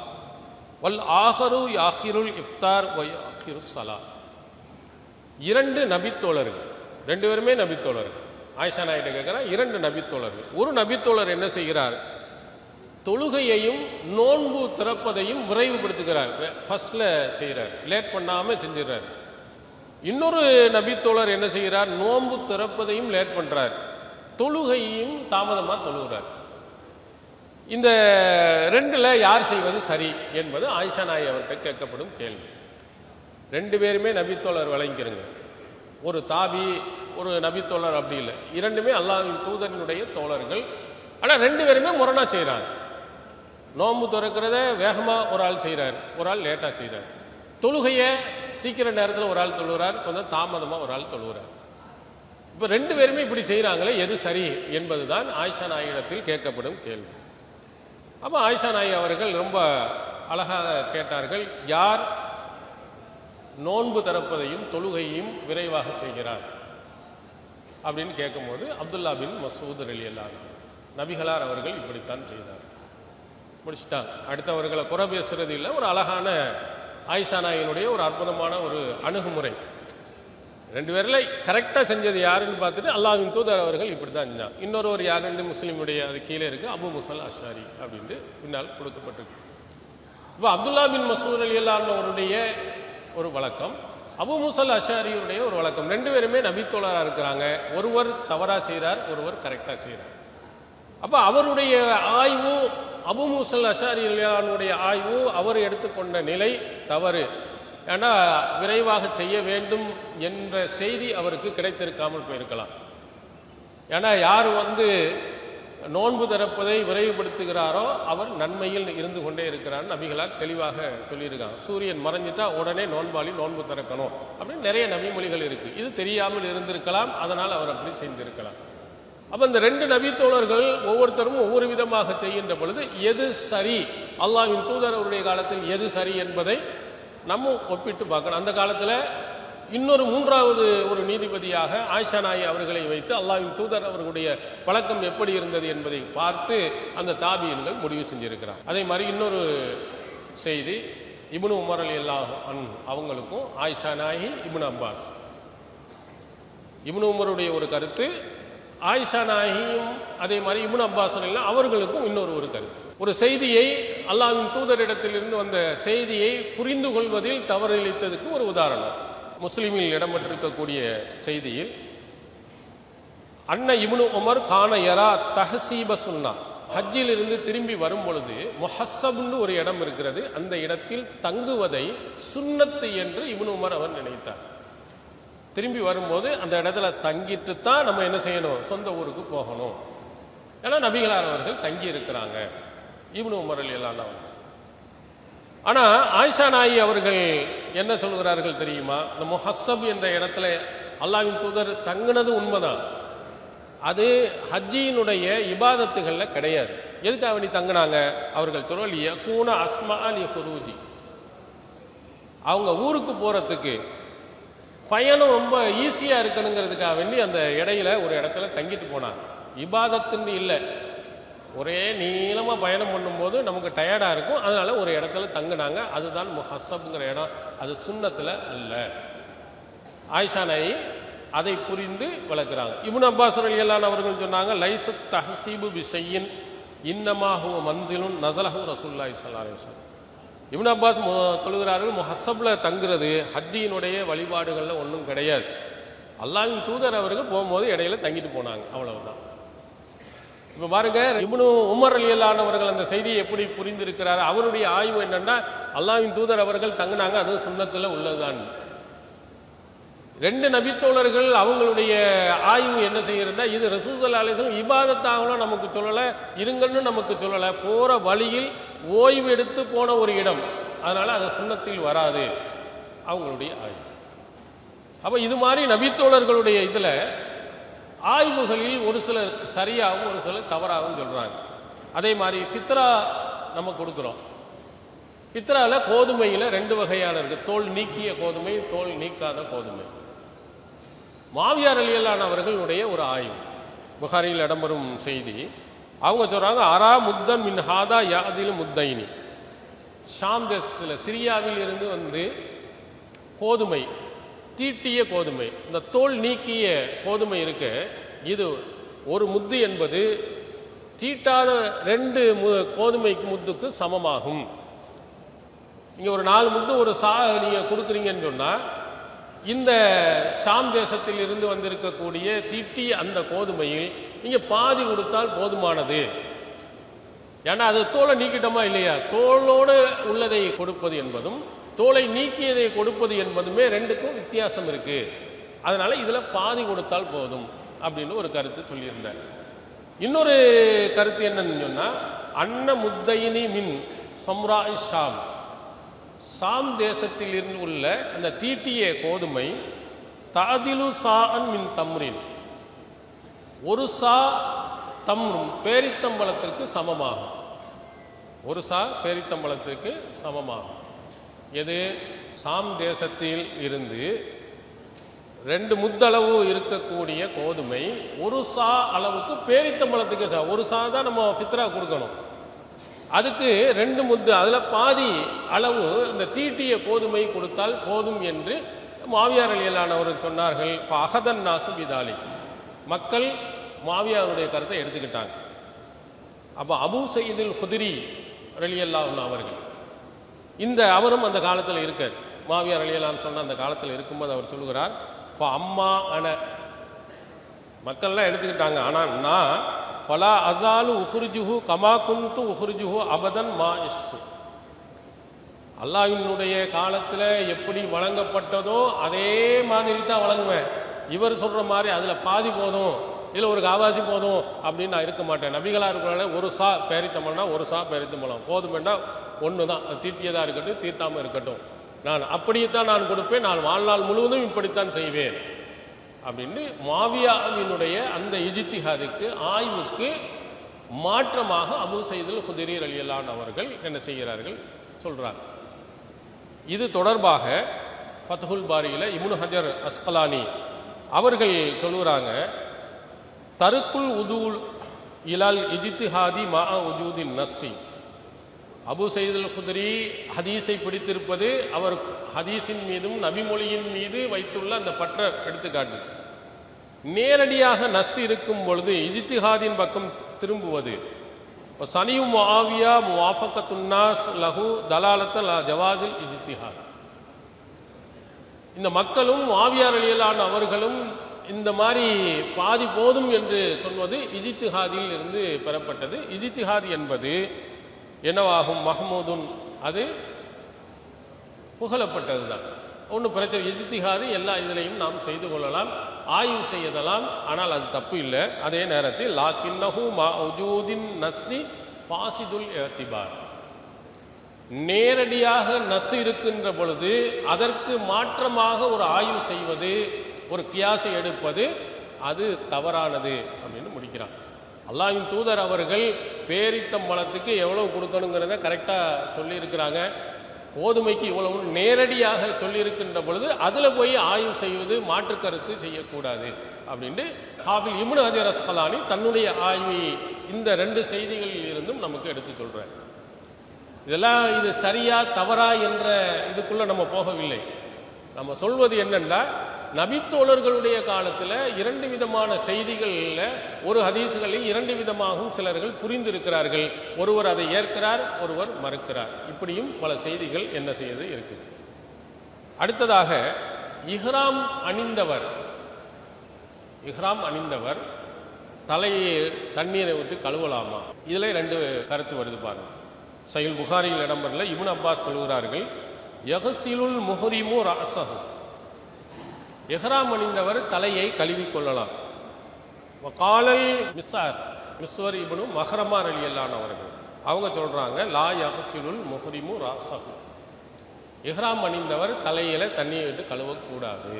வல் ஆஹரு யுஅஹிருல் இஃப்தார் வ யுஅஹிருஸ் ஸலா. 2 நபித்தோழர்கள், 2 பேருமே நபித்தோழர்கள். ஆயிஷா நாயிட்ட கேட்குறா, 2 நபித்தோழர்கள். ஒரு நபித்தோழர் என்ன செய்கிறார், தொழுகையையும் நோன்பு திறப்பதையும் விரைவுபடுத்துகிறார், ஃபர்ஸ்ட்ல செய்கிறார், லேட் பண்ணாமல் செஞ்சிடறார். இன்னொரு நபித்தோழர் என்ன செய்கிறார், நோன்பு திறப்பதையும் லேட் பண்ணுறார், தொழுகையையும் தாமதமாக தொழுகிறார். இந்த 2ல் யார் செய்வது சரி என்பது ஆயிஷா நாய் அவர்கிட்ட கேட்கப்படும் கேள்வி. 2 பேருமே நபித்தோழர் வழங்கிக்கிறங்க. ஒரு தாபி ஒரு நபித்தோழர் அப்படி இல்லை, 2மே அல்லாஹ்வின் தூதரினுடைய தோழர்கள். ஆனால் 2 பேருமே முரணா செய்கிறாங்க. நோன்பு திறக்கிறத வேகமாக ஒரு ஆள் செய்கிறார், ஒரு ஆள் லேட்டாக செய்கிறார். தொழுகையை சீக்கிர நேரத்தில் ஒரு ஆள் தொழுகிறார், கொஞ்சம் தாமதமாக ஒரு ஆள் தொழுகிறார். இப்போ 2 பேருமே இப்படி செய்கிறாங்களே, எது சரி என்பது தான் ஆயிஷா நாயிடத்தில் கேட்கப்படும் கேள்வி. அப்போ ஆயிஷா நாய் அவர்கள் ரொம்ப அழகாக கேட்டார்கள், யார் நோன்பு திறப்பதையும் தொழுகையையும் விரைவாக செய்கிறார் அப்படின்னு கேட்கும்போது அப்துல்லா பின் மசூத் ரலியல்லாஹு அன்ஹு, நபிகளார் அவர்கள் இப்படித்தான் செய்தார். முடிச்சுட்டாங்க. அடுத்தவர்களை குறை பேசுறது இல்லை, ஒரு அழகான ஆயிஷா நாயினுடைய ஒரு அற்புதமான ஒரு அணுகுமுறை. 2 பேரில் கரெக்டாக செஞ்சது யாருன்னு பார்த்துட்டு அல்லாஹ்வின் தூதர் அவர்கள் இப்படி தான் செஞ்சாங்க. இன்னொருவர் யாருன்னு முஸ்லீமுடைய அது கீழே இருக்குது, அபு முசல் அஷாரி அப்படின்ட்டு பின்னால் கொடுக்கப்பட்டிருக்கு. இப்போ அப்துல்லா பின் மசூத் ரலியல்லாஹு அன்ஹு அவருடைய ஒரு வழக்கம், அபு மூசல் அஷாரியுடைய ஒரு வழக்கம், ரெண்டு பேருமே நபித்தோழராக இருக்கிறாங்க. ஒருவர் தவறாக செய்கிறார், ஒருவர் கரெக்டாக செய்கிறார். அப்போ அவருடைய ஆய்வு, அபு மூசல் அஷாரியுடைய ஆய்வு, அவர் எடுத்துக்கொண்ட நிலை தவறு. ஏன்னா விரைவாக செய்ய வேண்டும் என்ற செய்தி அவருக்கு கிடைத்திருக்காமல் போயிருக்கலாம். ஏன்னா யார் நோன்பு திறப்பதை விரைவுபடுத்துகிறாரோ அவர் நன்மையில் இருந்து கொண்டே இருக்கிறார். நபிகளால் தெளிவாக சொல்லியிருக்காங்க. சூரியன் மறைஞ்சிட்டா உடனே நோன்பாளி நோன்பு திறக்கணும் அப்படின்னு நிறைய நபிமொழிகள் இருக்குது. இது தெரியாமல் இருந்திருக்கலாம், அதனால் அவர் அப்படி செய்திருக்கலாம். அப்போ இந்த ரெண்டு நபித்தோழர்கள் ஒவ்வொருத்தரும் ஒவ்வொரு விதமாக செய்கின்ற பொழுது எது சரி, அல்லாஹ்வின் தூதர் அவருடைய காலத்தில் எது சரி என்பதை நம்ம ஒப்பிட்டு பார்க்கணும். அந்த காலத்தில் இன்னொரு மூன்றாவது ஒரு நீதிபதியாக ஆயிஷா நாயி அவர்களை வைத்து அல்லாஹ்வின் தூதர் அவர்களுடைய பழக்கம் எப்படி இருந்தது என்பதை பார்த்து அந்த தாபியன்கள் முடிவு செஞ்சிருக்கிறார். அதே மாதிரி இன்னொரு செய்தி, இப்னு உமர் ரலியல்லாஹு அன்ஹு அவங்களுக்கும் ஆயிஷா நாயி, இப்னு அப்பாஸ், இப்னு உமருடைய ஒரு கருத்து, ஆயிஷா நாயியும் அதே மாதிரி இப்னு அப்பாஸ் அவர்களுக்கும் இன்னொரு ஒரு கருத்து. ஒரு செய்தியை, அல்லாஹ்வின் தூதரிடத்திலிருந்து வந்த செய்தியை புரிந்து கொள்வதில் தவறிழைத்ததுக்கு ஒரு உதாரணம். முஸ்லிமில் இடம்பெற்றிருக்கக்கூடிய செய்தியில் அன்ன இப்னு உமர் கான யரா தஹசீப சுன்னா, ஹஜ்ஜில் இருந்து திரும்பி வரும் பொழுது முஹஸ்ஸப்னு ஒரு இடம் இருக்கிறது, அந்த இடத்தில் தங்குவதை சுன்னத்து என்று இப்னு உமர் அவர் நினைத்தார். திரும்பி வரும்போது அந்த இடத்துல தங்கிட்டு தான் நம்ம என்ன செய்யணும், சொந்த ஊருக்கு போகணும். ஏன்னா நபிகளார் அவர்கள் தங்கி இருக்கிறாங்க, இப்னு உமர் ரலியல்லாஹு அன்ஹு. ஆனால் ஆயிஷா நாயி அவர்கள் என்ன சொல்கிறார்கள் தெரியுமா, இந்த முஹஸ்ஸப் என்ற இடத்துல அல்லாஹ்வின் தூதர் தங்கினது உண்மைதான், அது ஹஜ்ஜியினுடைய இபாதத்துகளில் கிடையாது. எதுக்காக வேண்டி தங்கினாங்க? அவர்கள் தொழிலிய கூன அஸ்மா அலி ஹுரூஜி, அவங்க ஊருக்கு போகிறதுக்கு பயணம் ரொம்ப ஈஸியாக இருக்கணுங்கிறதுக்காக வேண்டி அந்த இடையில ஒரு இடத்துல தங்கிட்டு போனாங்க. இபாதத்துன்னு இல்லை, ஒரே நீளமாக பயணம் பண்ணும்போது நமக்கு டயர்டாக இருக்கும், அதனால ஒரு இடத்துல தங்கினாங்க. அதுதான் முஹஸ்ஸப்ங்கிற இடம், அது சுன்னத்தில் அல்ல. ஆயிஷா நாயி அதை புரிந்து வளர்க்குறாங்க. இப்னு அப்பாஸ் ரலியல்லாஹு அன்ஹு அவர்கள் சொன்னாங்க, லைஸத் தஹ்சீபு பிஷையின் இன்னமா ஹுவ மன்சிலுன் நஸலஹு ரசூலுல்லாஹி ஸல்லல்லாஹு அலைஹி வஸல்லம். இப்னு அப்பாஸ் சொல்கிறார்கள், முஹஸ்ஸபில் தங்குறது ஹஜ்ஜியினுடைய வழிபாடுகளில் ஒன்றும் கிடையாது. அல்லாஹ்வின் தூதர் அவர்கள் போகும்போது இடையில தங்கிட்டு போனாங்க, அவ்வளவுதான். இப்போ பாருங்க, இப்னு உமர் ரலியல்லாஹு அன்ஹு அவர்கள் அந்த செய்தியை எப்படி புரிந்திருக்கிறார்? அவருடைய ஆய்வு என்னன்னா, அல்லாஹ்வின் தூதர் அவர்கள் தங்கினாங்க, அது சுன்னத்தில் உள்ளதுதான். ரெண்டு நபித்தோழர்கள் அவங்களுடைய ஆய்வு என்ன செய்யறதுனா, இது ரசூல் ஸல்லல்லாஹு அலைஹி வஸல்லம் இபாதத்தாகவும் நமக்கு சொல்லலை, இருங்கன்னு நமக்கு சொல்லலை, போகிற வழியில் ஓய்வு எடுத்து போன ஒரு இடம், அதனால அது சுன்னத்தில் வராது, அவங்களுடைய ஆய்வு. அப்போ இது மாதிரி நபித்தோழர்களுடைய இதில் ஆய்வுகளில் ஒரு சிலர் சரியாகவும் ஒரு சிலர் தவறாகவும் சொல்கிறாங்க. அதே மாதிரி ஃபித்ரா நம்ம கொடுக்குறோம். ஃபித்ராவில் கோதுமையில் ரெண்டு வகையான இருக்குது, தோல் நீக்கிய கோதுமை, தோல் நீக்காத கோதுமை. மாவியா ரலியல்லாஹு அன்ஹு அவர்களுடைய ஒரு ஆய்வு, புகாரியில் இடம்பெறும் செய்தி, அவங்க சொல்கிறாங்க, அரா முத்தன் மின் ஹாதா யாதில் முத்தைனி, ஷாம் தேசத்தில் சிரியாவில் இருந்து கோதுமை, தீட்டிய கோதுமை, இந்த தோல் நீக்கிய கோதுமை இருக்கு, இது ஒரு முத்து என்பது தீட்டாத ரெண்டு கோதுமை முத்துக்கு சமமாகும். நீங்கள் ஒரு 4 முத்து ஒரு நீங்கள் கொடுக்குறீங்கன்னு சொன்னால், இந்த ஷாம் தேசத்தில் இருந்து வந்திருக்கக்கூடிய தீட்டிய அந்த கோதுமையில் நீங்கள் பாதி கொடுத்தால் போதுமானது. ஏன்னா அது தோலை நீக்கிட்டோமா இல்லையா, தோலோடு உள்ளதை கொடுப்பது என்பதும் தோலை நீக்கியதை கொடுப்பது என்பதுமே ரெண்டுக்கும் வித்தியாசம் இருக்கு, அதனால இதில் பாதி கொடுத்தால் போதும் அப்படின்னு ஒரு கருத்து சொல்லியிருந்தார். இன்னொரு கருத்து என்னன்னு சொன்னால், அன்ன முத்தையினி மின் சம்ரா ஷாம், ஷாம் தேசத்தில் இருந்து உள்ள அந்த தீட்டிய கோதுமை தாதிலு சாஅன் மின் தம்ரின், ஒரு சா தம்ரும் பேரித்தம்பளத்திற்கு சமமாகும், ஒரு சா பேரித்தம்பளத்திற்கு சமமாகும். எது? ஷாம் தேசத்தில் இருந்து 2 முத்தளவு இருக்கக்கூடிய கோதுமை ஒரு சா அளவுக்கு பேரித்தம்பளத்துக்கு ஒரு சா தான் நம்ம ஃபித்ரா கொடுக்கணும், அதுக்கு 2 முத்து, அதில் பாதி அளவு இந்த தீட்டிய கோதுமை கொடுத்தால் போதும் என்று மாவியா ரலியல்லாஹு அன்ஹு அவர்கள் சொன்னார்கள். ஃபஅஹதன் நாசு பிதாலி, மக்கள் மாவியாருடைய கருத்தை எடுத்துக்கிட்டாங்க. அப்போ அபூ சயீதுல் குத்ரி ரலியல்லாஹு அன்ஹு அவர்கள், அவரும் அந்த காலத்தில் இருக்கார், மாவியார் ரலியல்லாஹு சொன்ன அந்த காலத்தில் இருக்கும்போது அவர் சொல்லுகிறார், அம்மா அன மக்கள்லாம் எடுத்துக்கிட்டாங்க, ஆனால் நான் ஃபலா அசாலு உஹ்ருஜுஹு கமா குந்து உஹ்ருஜுஹு அபதன் மா இஷ்து. அல்லாஹ்வினுடைய காலத்தில் எப்படி வழங்கப்பட்டதோ அதே மாதிரி தான் வழங்குவேன். இவர் சொல்கிற மாதிரி அதில் பாதி போதும், இதில் ஒரு காவாசி போதும் அப்படின்னு நான் இருக்க மாட்டேன். நபிகளாக இருக்கிறனால ஒரு சா பேரித்தம்பளம்னா ஒரு சா பேரித்தம்பளம் போதும் வேண்டாம், ஒன்று தான், தீட்டியதாக இருக்கட்டும் தீட்டாமல் இருக்கட்டும், நான் அப்படித்தான் நான் கொடுப்பேன், நான் வாழ்நாள் முழுவதும் இப்படித்தான் செய்வேன் அப்படின்னு மாவியாவினுடைய அந்த இஜ்திஹாதுக்கு ஆய்வுக்கு மாற்றமாக அபூ சயீதுல் குத்ரி ரலியல்லாஹு அவர்கள் என்ன செய்கிறார்கள் சொல்கிறாங்க. இது தொடர்பாக ஃபத்ஹுல் பாரியில் இப்னு ஹஜர் அஸ்கலானி அவர்கள் சொல்லுறாங்க, தருக்குல் உதூல் இலால் இஜ்திஹாதி மா உஜூதின் நஸ்ஸி. அபூ சயீதுல் குத்ரி ஹதீஸை பிடித்திருப்பது அவர் ஹதீஸின் மீதும் நபிமொழியின் மீது வைத்துள்ள அந்த பற்ற எடுத்துக்காட்டு. நேரடியாக நஸ் இருக்கும் பொழுது இஜ்திஹாதின் பக்கம் திரும்புவது. சனியும் முஆவியா முவாஃபகத்துன்னாஸ் லஹு தலாலத்தல் ஜவாஸில் இஜ்திஹாத். இந்த மக்களும் முஆவியா ரலியல்லாஹு அவர்களும் இந்த மாதிரி பாதி போதும் என்று சொல்வது இஜ்திஹாதில் இருந்து பெறப்பட்டது. இஜ்திஹாத் என்பது என்னவாகும்? மஹ்மூதுன், அது புகழப்பட்டது தான், ஒன்றும் பிரச்சனை. இஜ்திஹாது எல்லா இதிலையும் நாம் செய்து கொள்ளலாம், ஆய்வு செய்யலாம், ஆனால் அது தப்பு இல்லை. அதே நேரத்தில் லாக்கின்னஹு மௌஜூதின் நஸ்ஸி ஃபாசிதுல் இஅ்திபார். நேரடியாக நஸ் இருக்கின்ற பொழுது அதற்கு மாற்றமாக ஒரு ஆய்வு செய்வது, ஒரு கியாசை எடுப்பது, அது தவறானது அப்படின்னு முடிக்கிறார். அல்லாஹ்வின் தூதர் அவர்கள் பேரித்தம்பழத்துக்கு எவ்வளவு கொடுக்கணுங்கிறத கரெக்டாக சொல்லியிருக்கிறாங்க. கோதுமைக்கு இவ்வளவு நேரடியாக சொல்லியிருக்கின்ற பொழுது அதில் போய் ஆய்வு செய்வது, மாற்று கருத்து செய்யக்கூடாது அப்படின்ட்டு ஹாஃபில் இப்னு ஹஜர் அஸ்கலானி தன்னுடைய ஆய்வை இந்த 2 செய்திகளில் இருந்தும் நமக்கு எடுத்து சொல்கிறார். இதெல்லாம் இது சரியா தவறா என்ற இதுக்குள்ளே நம்ம போகவில்லை. நம்ம சொல்வது என்னென்னா, நபித்தோழர்களுடைய காலத்தில் 2 விதமான செய்திகளில் ஒரு ஹதீஸ்களில் 2 விதமாகவும் சிலர்கள் புரிந்திருக்கிறார்கள். ஒருவர் அதை ஏற்கிறார், ஒருவர் மறுக்கிறார். இப்படியும் பல செய்திகள் என்ன செய்து இருக்குது. அடுத்ததாக இஹ்ராம் அணிந்தவர் தலையை தண்ணீரை ஊற்றி கழுவலாமா? இதில் 2 கருத்து வருது பாருங்க. சஹீஹ் புகாரியில் இடம்பெறல இப்னு அப்பாஸ் சொல்கிறார்கள், யக்ஸிலுல் முஹ்ரிமு ரஅஸஹு, இஹ்ராம் அணிந்தவர் தலையை கழுவிக்கொள்ளலாம். வகாலல் மிஸ்வர் இப்னு மஹ்ரமா ரலியல்லாஹு அவர்கள் அவங்க சொல்றாங்க, லா யக்ஸிலுல் முஹ்ரிமு ரஅஸஹு, இஹ்ராம் அணிந்தவர் தலையில தண்ணியை விட்டு கழுவக்கூடாது.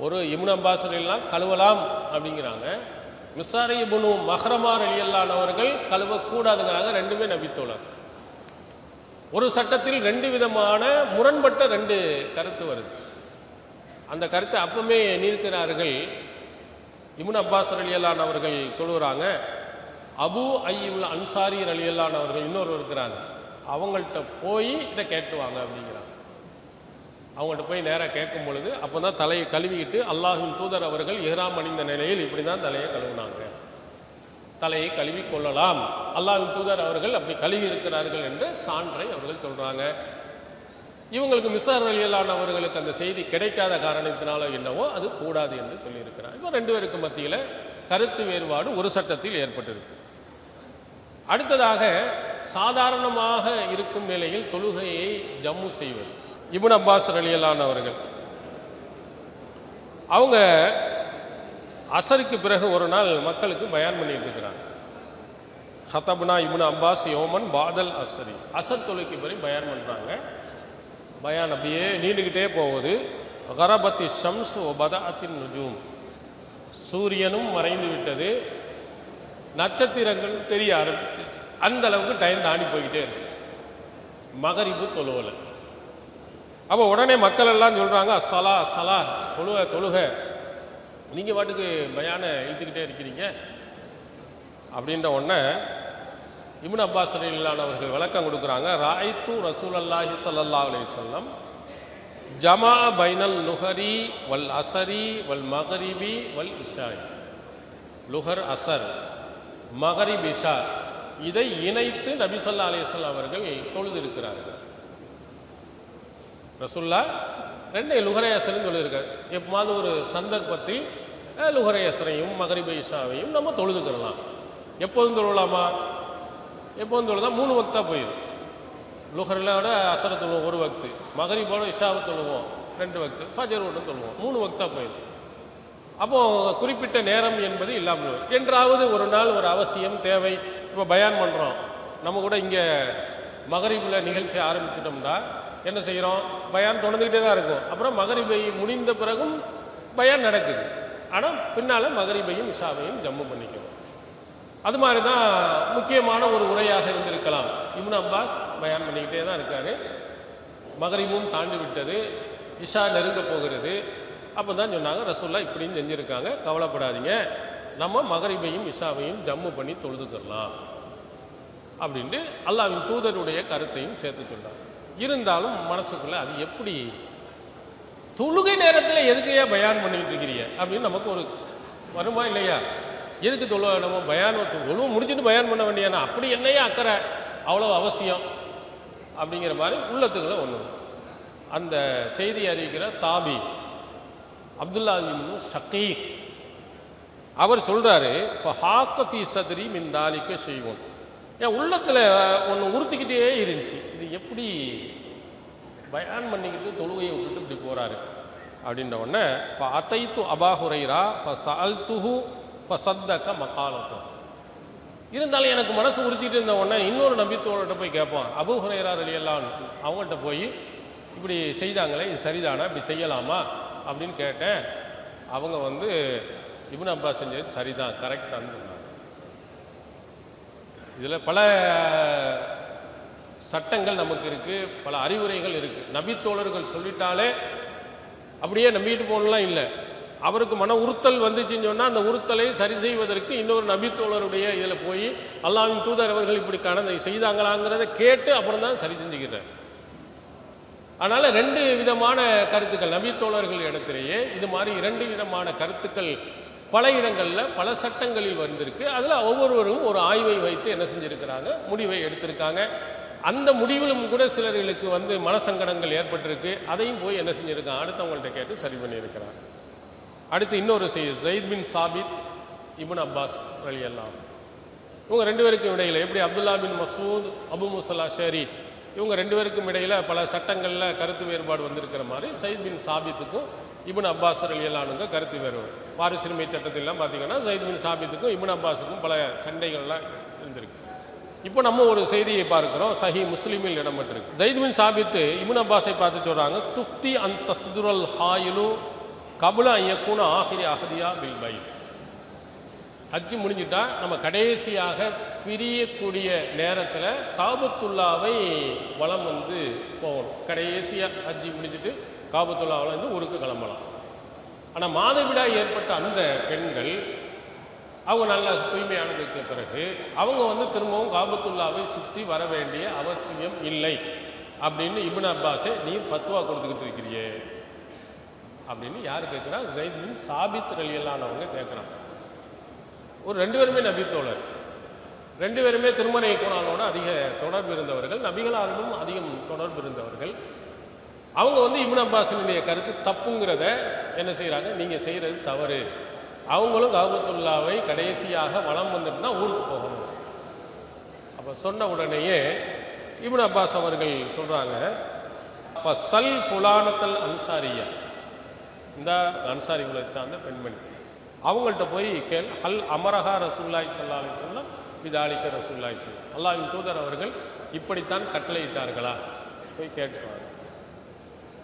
ஒரு இப்னு அப்பாஸ் ரலியல்லாஹு கழுவலாம் அப்படிங்கிறாங்க, மிஸ்ஸார் இப்னு மஹ்ரமா ரலியல்லாஹு அவர்கள் கழுவக்கூடாதுங்கிறாங்க. 2மே நபித்தோழர். ஒரு சட்டத்தில் 2 விதமான முரண்பட்ட 2 கருத்து வருது. அந்த கருத்தை அப்பவுமே நீக்கிறார்கள். இப்னு அப்பாஸ் ரலியல்லாஹு அவர்கள் சொல்லுறாங்க, அபு அய்யுல் அன்சாரி ரலியல்லாஹு அவர்கள் இன்னொரு இருக்கிறாங்க, அவங்கள்ட்ட போய் இதை கேட்டுவாங்க அப்படிங்கிறாங்க. அவங்கள்ட்ட போய் நேராக கேட்கும் பொழுது அப்போ தான் தலையை கழுவிக்கிட்டு, அல்லாஹ்வின் தூதர் அவர்கள் இஹ்ராம் அணிந்த நிலையில் இப்படி தான் தலையை கழுவினாங்க, தலையை கழுவி கொள்ளலாம், அல்லாஹ்வின் தூதர் அவர்கள் அப்படி கழுவி இருக்கிறார்கள் என்ற சான்றை அவர்கள் சொல்கிறாங்க. இவங்களுக்கு மிஸ்ஸார் ரலியல்லாஹு அவர்களுக்கு அந்த செய்தி கிடைக்காத காரணத்தினால என்னவோ அது கூடாது என்று சொல்லியிருக்கிறாங்க. இப்போ 2 பேருக்கு மத்தியில் கருத்து வேறுபாடு ஒரு சட்டத்தில் ஏற்பட்டிருக்கு. அடுத்ததாக சாதாரணமாக இருக்கும் நிலையில் தொழுகையை ஜம்மு செய்வது. இப்னு அப்பாஸ் ரலியல்லாஹு அவர்கள் அவங்க அசருக்கு பிறகு ஒரு நாள் மக்களுக்கு பயான் பண்ணிட்டு இருக்கிறாங்க. ஹதப்னா இப்னு அப்பாஸ் யோமன் பாதல் அஸ்ரி, அசர் தொழுகைக்கு பிறகு பயான் பண்ணுறாங்க. பயான் அப்படியே நீண்டுக்கிட்டே போகுது. கரபத்தி ஷம்ஸ் ஒ பதஅத்தின் நுஜூம், சூரியனும் மறைந்து விட்டது, நட்சத்திரங்கள் தெரிய ஆரம்பிச்சு, அந்த அளவுக்கு டைம் தாண்டி போய்கிட்டே இருக்கு. மகரிபு தொழுவலை. அப்போ உடனே மக்கள் எல்லாம் சொல்கிறாங்க, சலா சலா, தொழுக, நீங்கள் பாட்டுக்கு பயானை இழுத்துக்கிட்டே இருக்கிறீங்க அப்படின்ற உடனே இப்னு அப்பாஸ் ரலியல்லாஹு அவர்கள் விளக்கம் கொடுக்குறாங்க. ராய்த்து ரசூலல்லாஹி ஸல்லல்லாஹு அலைஹி வஸல்லம் ஜமா பைனல் லுஹரி வல் அசரி வல் மகரிபி வல் இஷாய். லுஹர், அசர், மகரிப், இஷா இதை இணைத்து நபி ஸல்லல்லாஹு அலைஹி வஸல்லம் அவர்கள் தொழுதிருக்கிறார்கள். ரசூல்லா ரெண்டு லுஹரை அசர்னு சொல்லியிருக்காரு. எப்போது ஒரு சந்தர்ப்பத்தில் லுஹரை அசரையும் மகரிப இஷாவையும் நம்ம தொழுதுக்கிறலாம். எப்போதும் தொழலாமா? எப்போதும் தொழுதா 3 வக்தா போயிடும். லுஹரிலோட அசரை தொழுவோம் 1 வக்து, மகரிபோட இஷாவை தொழுவோம் 2 வக்து, ஃபஜரோட தொழுவோம் 3 வக்தா போயிடும். அப்போ குறிப்பிட்ட நேரம் என்பது இல்லாமல் என்றாவது ஒரு நாள் ஒரு அவசியம் தேவை. இப்போ பயான் பண்ணுறோம், நம்ம கூட இங்கே மகரிபில் நிகழ்ச்சி ஆரம்பிச்சிட்டோம்னா என்ன செய்கிறோம்? பயான் தொடர்ந்துக்கிட்டே தான் இருக்கும். அப்புறம் மகரிபை முடிந்த பிறகும் பயான் நடக்குது. ஆனால் பின்னால் மகரிபையும் இஷாவையும் ஜம்மு பண்ணிக்கணும். அது மாதிரி தான் முக்கியமான ஒரு உரையாக இருந்திருக்கலாம். இப்னு அப்பாஸ் பயான் பண்ணிக்கிட்டே தான் இருக்காரு. மகரிபும் தாண்டி விட்டது, இஷா நெருங்க போகிறது. அப்போ தான் சொன்னாங்க, ரசூல்லா இப்படின்னு செஞ்சுருக்காங்க, கவலைப்படாதீங்க, நம்ம மகரிபையும் இஷாவையும் ஜம்மு பண்ணி தொழுதுக்கலாம் அப்படின்ட்டு அல்லாஹ்வின் தூதருடைய கருத்தையும் சேர்த்து சொன்னாங்க. இருந்தாலும் மனசுக்குள்ள அது எப்படி தொழுகை நேரத்தில் எதுக்கையா பயான் பண்ணிட்டு இருக்கிறீங்க அப்படின்னு நமக்கு ஒரு வருமா இல்லையா? எதுக்கு நம்ம பயான் தொழுவு முடிச்சுட்டு பயான் பண்ண வேண்டியானா அப்படி என்னையா அக்கறை, அவ்வளோ அவசியம் அப்படிங்கிற மாதிரி உள்ளத்துக்குள்ள ஒன்று. அந்த செய்தி அறிவிக்கிற தாபி அப்துல்லா இப்னு ஷகீக் அவர் சொல்கிறாரு, ஃபஹாக்கஃபி சத்ரி மின் தாலிக்க செய்வோம், என் உள்ளத்தில் ஒன்று உறுத்திக்கிட்டே இருந்துச்சு, இது எப்படி பயான் பண்ணிக்கிட்டு தொழுகையை விட்டுட்டு இப்படி போகிறாரு அப்படின்ற உடனே ஃபஅதைத்து அபா ஹுரைரா ஃபஸஅல்துஹு ஃபஸத்தக மகாலத்தோ. இருந்தாலும் எனக்கு மனசு உரிச்சிட்டு இருந்த உடனே இன்னொரு நபித்தோழர்கிட்ட போய் கேட்பான், அபூ ஹுரைரா ரலியல்லாஹு அன்ஹு அவங்கள்ட்ட போய் இப்படி செய்தாங்களே, இது சரிதானா, இப்படி செய்யலாமா அப்படின்னு கேட்டேன். அவங்க இப்னு அப்பாஸ் செஞ்சது சரிதான், கரெக்டான்னு சொன்னாங்க. இதில் பல சட்டங்கள் நமக்கு இருக்குது, பல அறிவுரைகள் இருக்குது. நபித்தோழர்கள் சொல்லிட்டாலே அப்படியே நம்பிட்டு போகலாம் இல்லை. அவருக்கு மன உறுத்தல் வந்துச்சுன்னு சொன்னால் அந்த உறுத்தலை சரி செய்வதற்கு இன்னொரு நபித்தோழருடைய இதில் போய் அல்லாஹ்வின் தூதர் அவர்கள் இப்படி செய்தாங்களாங்கிறத கேட்டு அப்புறம் தான் சரி செஞ்சுக்கிறார். அதனால் 2 விதமான கருத்துக்கள் நபித்தோழர்கள் இடத்திலேயே இது மாதிரி 2 விதமான கருத்துக்கள் பல இடங்களில் பல சட்டங்களில் வந்திருக்கு. அதில் ஒவ்வொருவரும் ஒரு ஆய்வை வைத்து என்ன செஞ்சுருக்கிறாங்க, முடிவை எடுத்திருக்காங்க. அந்த முடிவிலும் கூட சிலர்களுக்கு மனசங்கடங்கள் ஏற்பட்டிருக்கு. அதையும் போய் என்ன செஞ்சுருக்காங்க, அடுத்தவங்கள்ட்ட கேட்டு சரி பண்ணியிருக்கிறாங்க. அடுத்து இன்னொரு செய்தி, ஸைத் பின் சாபித் இப்னு அப்பாஸ் ரலியல்லாஹு அன்ஹு இவங்க 2 பேருக்கும் இடையில் எப்படி அப்துல்லா பின் மசூத் அபு முஸல் அஷரி இவங்க 2 பேருக்கும் இடையில் பல சட்டங்களில் கருத்து வேறுபாடு வந்திருக்கிற மாதிரி ஸைத் பின் சாபித்துக்கும் இப்னு அப்பாஸ் ரலியல்லாஹு அன்ஹு கருத்து வேறுபாடு. வாரிசுரிமை சட்டத்திலாம் பார்த்தீங்கன்னா ஸைத் பின் சாபித்துக்கும் இப்னு அப்பாஸுக்கும் பல சண்டைகள்லாம் இருந்திருக்கு. இப்போ நம்ம ஒரு செய்தியை பார்க்கிறோம், சஹி முஸ்லிமில் இடம்பெற்றிருக்கு. ஸைத் பின் சாபித்து இப்னு அப்பாஸை பார்த்து சொல்கிறாங்க, துஃப்தி an தஸ்துரல் ஹாயிலு கபுல ஐயக்கூன Ahiri Ahadiya bill Baith. ஹஜ்ஜு முடிஞ்சுட்டா நம்ம கடைசியாக பிரியக்கூடிய நேரத்தில் காபத்துல்லாவை வலம் போகணும். கடைசியாக ஹஜ்ஜி முடிச்சுட்டு காபத்துல்லாவில் ஊருக்கு கிளம்பலாம். ஆனால் மாதவிடாய் ஏற்பட்ட அந்த பெண்கள் அவங்க நல்ல தூய்மையானதுக்கு பிறகு அவங்க திரும்பவும் காபத்துல்லாவை சுற்றி வர வேண்டிய அவசியம் இல்லை அப்படின்னு இப்னு அப்பாஸே நீ ஃபத்வா கொடுத்துக்கிட்டு இருக்கிறியே அப்படின்னு யார் கேட்குறா? ஸைத் பின் சாபித் ரலியல்லாஹு அன்ஹு கேட்குறாங்க. ஒரு 2 பேருமே நபித்தோழர், 2 பேருமே திருமண இயக்குனரோட அதிக தொடர்பு இருந்தவர்கள், நபிகளாரிலும் அதிகம் தொடர்பு இருந்தவர்கள். அவங்க இப்னு அப்பாஸினுடைய கருத்து தப்புங்கிறத என்ன செய்கிறாங்க, நீங்கள் செய்கிறது தவறு, அவங்களும் காபத்துல்லாவை கடைசியாக வலம் வந்துட்டு தான் ஊருக்கு போகணும். அப்போ சொன்ன உடனேயே இப்னு அப்பாஸ் அவர்கள் சொல்கிறாங்க, ஃபஸல் ஃபுலானத்தல் அன்சாரியா, இந்த அன்சாரி குலத்தை சார்ந்த பெண்மணி, அவங்கள்ட்ட போய் கேள், ஹல் அமரஹா ரசூலுல்லாஹி ஸல்லல்லாஹு அலைஹி வஸல்லம் பிதாலிக ரசூலுல்லாஹி ஸல்லல்லாஹு அலைஹி வஸல்லம், அல்லாஹ்வின் தூதர் அவர்கள் இப்படித்தான் கட்டளையிட்டார்களா, போய் கேட்டுவாங்க.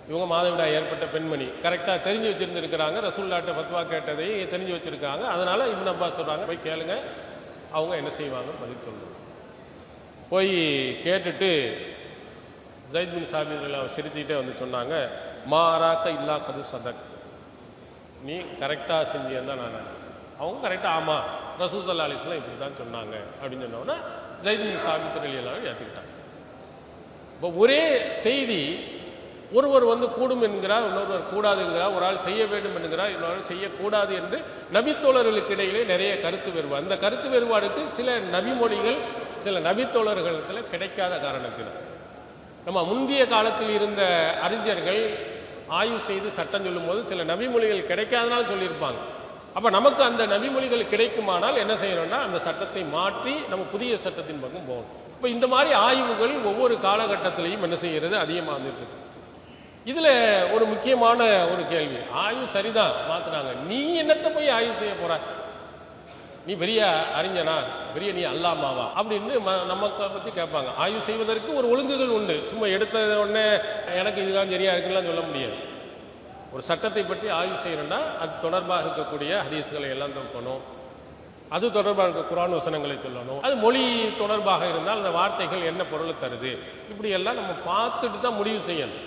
இவங்க மாதவிடாய் ஏற்பட்ட பெண்மணி கரெக்டாக தெரிஞ்சு வச்சுருந்துருக்கிறாங்க, ரசூலுல்லாஹ்ட்ட ஃபத்வா கேட்டதை தெரிஞ்சு வச்சுருக்காங்க. அதனால் இப்னு அப்பாஸ் சொல்கிறாங்க, போய் கேளுங்க, அவங்க என்ன செய்வாங்க பதில் சொல்லுவாங்க. போய் கேட்டுட்டு ஸைத் பின் சாபித் எல்லாம் சிரித்திக்கிட்டே சொன்னாங்க, மா அராக்க இல்லா கது சதக், நீ கரெக்டாக செஞ்சேன்னு தான் நான். அவங்க கரெக்டாக ஆமாம் ரசூல் ஸல்லல்லாஹு அலைஹி வஸல்லம் இப்படி தான் சொன்னாங்க அப்படின்னு சொன்னோன்னா ஸைத் பின் சாபித் ரலியல்லாஹு ஏற்றுக்கிட்டாங்க. இப்போ ஒரே செய்தி ஒருவர் கூடும் என்கிறார், இன்னொருவர் கூடாதுங்கிறார், ஒரு ஆள் செய்ய வேண்டும் என்கிறார், இன்னொரு செய்யக்கூடாது என்று நபித்தோழர்களுக்கு இடையிலே நிறைய கருத்து வேறுபாடு. அந்த கருத்து வேறுபாடுக்கு சில நபிமொழிகள் சில நபித்தோழர்களிடத்தில் கிடைக்காத காரணத்தினால் நம்ம முந்தைய காலத்தில் இருந்த அறிஞர்கள் ஆய்வு செய்து சட்டம் சொல்லும்போது சில நபிமொழிகள் கிடைக்காதனால சொல்லியிருப்பாங்க. அப்போ நமக்கு அந்த நபிமொழிகள் கிடைக்குமானால் என்ன செய்யணும்னா அந்த சட்டத்தை மாற்றி நம்ம புதிய சட்டத்தின் பக்கம் போகணும். இப்போ இந்த மாதிரி ஆய்வுகள் ஒவ்வொரு காலகட்டத்திலையும் என்ன செய்கிறது அதிகமாக வந்துட்டு இருக்கு. இதில் ஒரு முக்கியமான ஒரு கேள்வி, ஆய்வு சரிதான் மாற்றினாங்க, நீ என்னத்தை போய் ஆய்வு செய்ய போற? நீ பெரிய அறிஞனா, பெரிய நீ அல்லாமாவா அப்படின்னு நமக்கு பற்றி கேட்பாங்க. ஆய்வு செய்வதற்கு ஒரு ஒழுங்குகள் உண்டு. சும்மா எடுத்த உடனே எனக்கு இதுதான் சரியா இருக்குன்னு சொல்ல முடியாது. ஒரு சட்டத்தை பற்றி ஆய்வு செய்யணும்னா அது தொடர்பாக இருக்கக்கூடிய ஹதீஸ்களை எல்லாம் தோக்கணும், அது தொடர்பாக இருக்க குர்ஆன் வசனங்களை சொல்லணும், அது மொழி தொடர்பாக இருந்தால் அந்த வார்த்தைகள் என்ன பொருளை தருது, இப்படி எல்லாம் நம்ம பார்த்துட்டு தான் முடிவு செய்யணும்.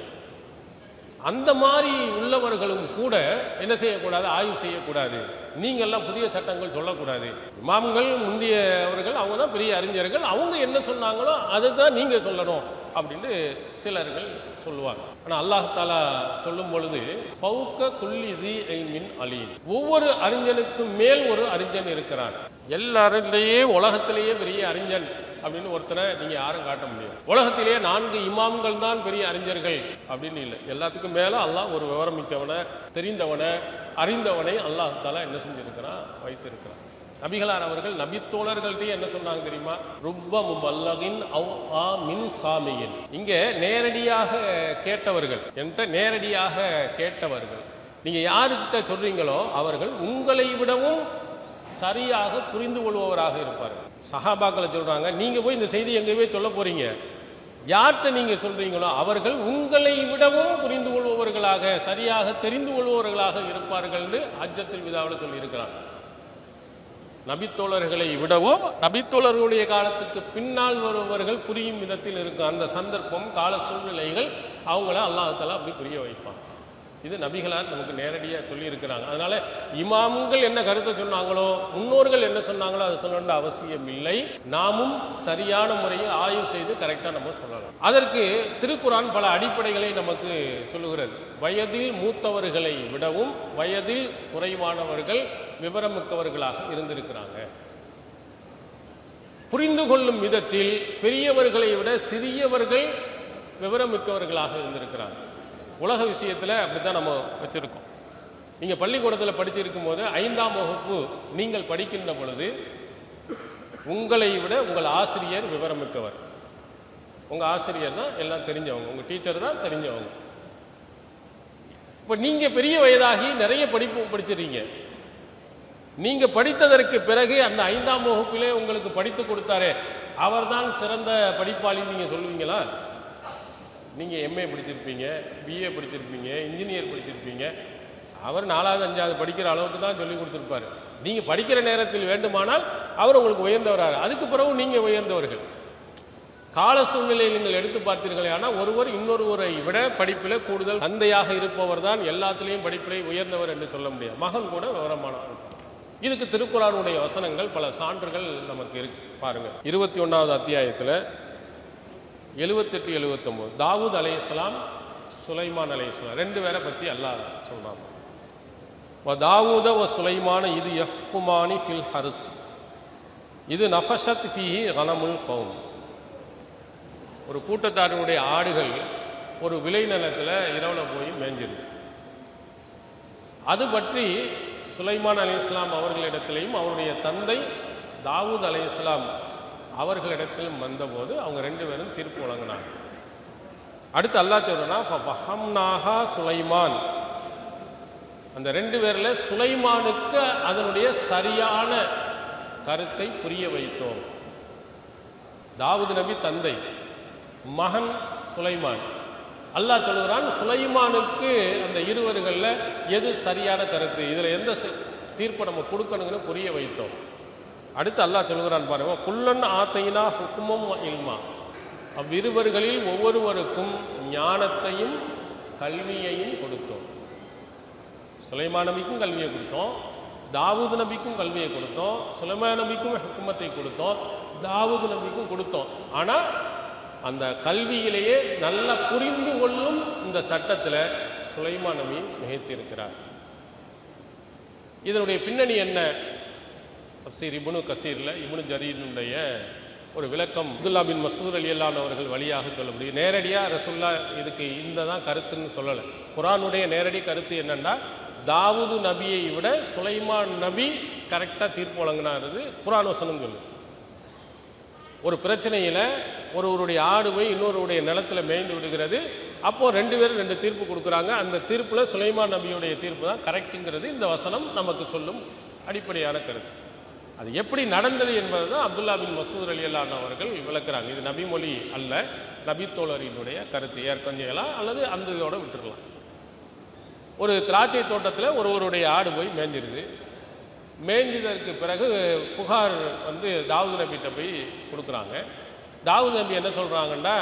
அந்த மாதிரி உள்ளவர்களும் கூட என்ன செய்யக்கூடாது, ஆய்வு செய்யக்கூடாது. நீங்கள்லாம் புதிய சட்டங்கள் சொல்லக்கூடாது. இமாம்கள் முந்தியவர்கள் அவங்க தான் பெரிய அறிஞர்கள், அவங்க என்ன சொன்னாங்களோ அதை தான் நீங்கள் சொல்லணும் அப்படின்னு சிலர்கள் சொல்லுவாங்க. ஆனால் அல்லாஹ் தஆலா சொல்லும் பொழுது ஃபௌக குல்லி தி இல்மின் அலீம், ஒவ்வொரு அறிஞனுக்கும் மேல் ஒரு அறிஞன் இருக்கிறான். எல்லாரிலேயே உலகத்திலேயே பெரிய அறிஞன் அப்படின்னு ஒருத்தரை நீங்க யாரும் காட்ட முடியாது. உலகத்திலேயே 4 இமாம்கள் தான் பெரிய அறிஞர்கள் அப்படின்னு இல்லை. எல்லாத்துக்கும் மேல அல்லாஹ் ஒரு விவரம் மிக்கவனை, தெரிந்தவனை, அறிந்தவனை அல்லாஹ் தஆலா என்ன செஞ்சிருக்கிறான், வைத்திருக்கிறான். நபிகளார் அவர்கள் நபித்தோழர்கள்ட்டே என்ன சொன்னாங்க தெரியுமா? ருப்ப முபல்லகின் அவ் ஆ மின் சாமியின். இங்க நேரடியாக கேட்டவர்கள், என்கிட்ட நேரடியாக கேட்டவர்கள், நீங்க யாருக்கிட்ட சொல்றீங்களோ அவர்கள் உங்களை விடவும் சரியாக புரிந்து கொள்பவராக இருப்பார்கள். சஹாபாக்களை சொல்றாங்க, நீங்க போய் இந்த செய்தி எங்கேயே சொல்ல போறீங்க, யார்கிட்ட நீங்க சொல்றீங்களோ அவர்கள் உங்களை விடவும் புரிந்து கொள்பவர்களாக, சரியாக தெரிந்து கொள்பவர்களாக இருப்பார்கள் ஹஜ்ஜத்துல் விதாவில் சொல்லி இருக்கிறார். நபித்தோழர்களை விடவும் நபித்தோழர்களுடைய காலத்துக்கு பின்னால் வருபவர்கள் புரியும் விதத்தில் இருக்கும் அந்த சந்தர்ப்பம், கால சூழ்நிலைகள் அவங்கள அல்லாஹ் தஆலா அப்படி புரிய வைப்பான். இது நபிகளார் நமக்கு நேரடியாக சொல்லி இருக்கிறாங்க. அதனால இமாம்கள் என்ன கருத்தை சொன்னாங்களோ, முன்னோர்கள் என்ன சொன்னாங்களோ அதை சொல்லணும்னு அவசியம் இல்லை. நாமும் சரியான முறையில் ஆய்வு செய்து கரெக்டாக நம்ம சொல்லலாம். அதற்கு திருக்குர்ஆன் பல அடிப்படைகளை நமக்கு சொல்லுகிறது. வயதில் மூத்தவர்களை விடவும் வயதில் குறைவானவர்கள் விவரமிக்கவர்களாக இருந்திருக்கிறாங்க. புரிந்து கொள்ளும் விதத்தில் பெரியவர்களை விட சிறியவர்கள் விவரமிக்கவர்களாக இருந்திருக்கிறாங்க. உலக விஷயத்தில் அப்படித்தான் நம்ம வச்சிருக்கோம். நீங்கள் பள்ளிக்கூடத்தில் படிச்சிருக்கும் போது 5ஆம் வகுப்பு நீங்கள் படிக்கின்ற பொழுது உங்களை விட உங்கள் ஆசிரியர் விவரமிக்கவர். உங்கள் ஆசிரியர் தான் எல்லாம் தெரிஞ்சவங்க, உங்கள் டீச்சர் தான் தெரிஞ்சவங்க. இப்போ நீங்கள் பெரிய வயதாகி நிறைய படிப்பு படிச்சிருக்கீங்க. நீங்கள் படித்ததற்கு பிறகு அந்த 5ஆம் வகுப்பிலே உங்களுக்கு படித்து கொடுத்தாரே அவர்தான் சிறந்த படிப்பாளின்னு நீங்கள் சொல்லுவீங்களா? நீங்கள் எம்ஏ படிச்சிருப்பீங்க, பிஏ படிச்சிருப்பீங்க, இன்ஜினியர் படிச்சிருப்பீங்க, அவர் 4வது 5வது படிக்கிற அளவுக்கு தான் சொல்லி கொடுத்துருப்பார். நீங்கள் படிக்கிற நேரத்தில் வேண்டுமானால் அவர் உங்களுக்கு உயர்ந்தவரார், அதுக்கு பிறகு நீங்கள் உயர்ந்தவர்கள். கால சூழ்நிலையை நீங்கள் எடுத்து பார்த்தீர்களே, ஆனால் ஒருவர் இன்னொருவரை விட படிப்பில் கூடுதல் தந்தையாக இருப்பவர் தான் எல்லாத்திலையும் படிப்பிலே உயர்ந்தவர் என்று சொல்ல முடியாது. மகன் கூட விவரமானவர். இதுக்கு திருக்குர்ஆனுடைய வசனங்கள் பல சான்றுகள் நமக்கு இருக்கு. பாருங்க, 21வது அத்தியாயத்தில் 78, 79 தாவூத் அலைஹிஸ்ஸலாம், சுலைமான் அலைஹிஸ்ஸலாம் 2 பேரை பற்றி அல்லாஹ் சொல்றாங்க. தாவூத வ சுலைமான இது யஹ்குமானி ஃபில் ஹர்ஸ் இது நஃபஷத் ஃபீஹி கனமுல் கௌம். ஒரு கூட்டத்தாருடைய ஆடுகள் ஒரு விளைநிலத்தில் இரவில் போய் மேய்ஞ்சிருக்கு. அது பற்றி சுலைமான் அலைஹிஸ்ஸலாம் அவர்களிடத்திலையும் அவருடைய தந்தை தாவூத் அலைஹிஸ்ஸலாம் அவர்களிடத்திலும் வந்தபோது அவங்க 2 பேரும் தீர்ப்பு வழங்கினாங்க. அடுத்து அல்லாஹ் சொல்றனா ஃபஹம்னாஹா சுலைமான், அந்த 2 பேர்ல சுலைமானுக்கு அதனுடைய சரியான கருத்தை புரிய வைத்தோம். தாவூத் நபி தந்தை, மகன் சுலைமான். அல்லாஹ் சொல்லுகிறான் சுலைமானுக்கு அந்த இருவர்களில் எது சரியான கருத்து, இதில் எந்த தீர்ப்பை நம்ம கொடுக்கணுங்கன்னு புரிய வைத்தோம். அடுத்து அல்லாஹ் சொல்கிறான் பாருங்க, குல்லன் ஆத்தைனா ஹுக்குமும் இல்மா, அவ்விருவர்களில் ஒவ்வொருவருக்கும் ஞானத்தையும் கல்வியையும் கொடுத்தோம். சுலைமான் நபிக்கும் கல்வியை கொடுத்தோம், தாவூத் நபிக்கும் கல்வியை கொடுத்தோம், சுலைமான் நபிக்கும் ஹுக்குமத்தை கொடுத்தோம், தாவூத் நபிக்கும் கொடுத்தோம். ஆனால் அந்த கல்வியிலேயே நல்லா புரிந்து கொள்ளும் இந்த சட்டத்தில் சுலைமான் நபி மிகைத்திருக்கிறார். இதனுடைய பின்னணி என்ன? தஃப்சீர் இப்னு கசீரில் இப்னு ஜரீருடைய ஒரு விளக்கம் அப்துல்லா பின் மசூத் ரலியல்லாஹு அவர்கள் வழியாக சொல்ல முடியும். நேரடியாக ரசூலுல்லாஹ் இதுக்கு இந்த தான் கருத்துன்னு சொல்லலை. குர்ஆனுடைய நேரடி கருத்து என்னென்னா, தாவூது நபியை விட சுலைமான் நபி கரெக்டாக தீர்ப்பு வழங்கினாரு குர்ஆன் வசனம் சொல்லு. ஒரு பிரச்சனையில் ஒருவருடைய ஆடு போய் இன்னொருடைய நிலத்தில் மேய்ந்து விடுகிறது. அப்போது ரெண்டு பேரும் ரெண்டு தீர்ப்பு கொடுக்குறாங்க. அந்த தீர்ப்பில் சுலைமான் நபியுடைய தீர்ப்பு தான் கரெக்டுங்கிறது இந்த வசனம் நமக்கு சொல்லும் அடிப்படையான கருத்து. அது எப்படி நடந்தது என்பது தான் அப்துல்லா பின் மசூத் ரலியல்லாஹு அவர்கள் விளக்குறாங்க. இது நபி மொழி அல்ல, நபி தோழரினுடைய கருத்து. ஏற்கனவேலாம் அல்லது அந்த இதோட விட்டுருலாம். ஒரு திராட்சை தோட்டத்தில் ஒருவருடைய ஆடு போய் மேய்ஞ்சிருது. மேய்ஞ்சதற்கு பிறகு புகார் வந்து தாவூது நபிகிட்ட போய் கொடுக்குறாங்க. தாவூது நபி என்ன சொல்கிறாங்கன்னா,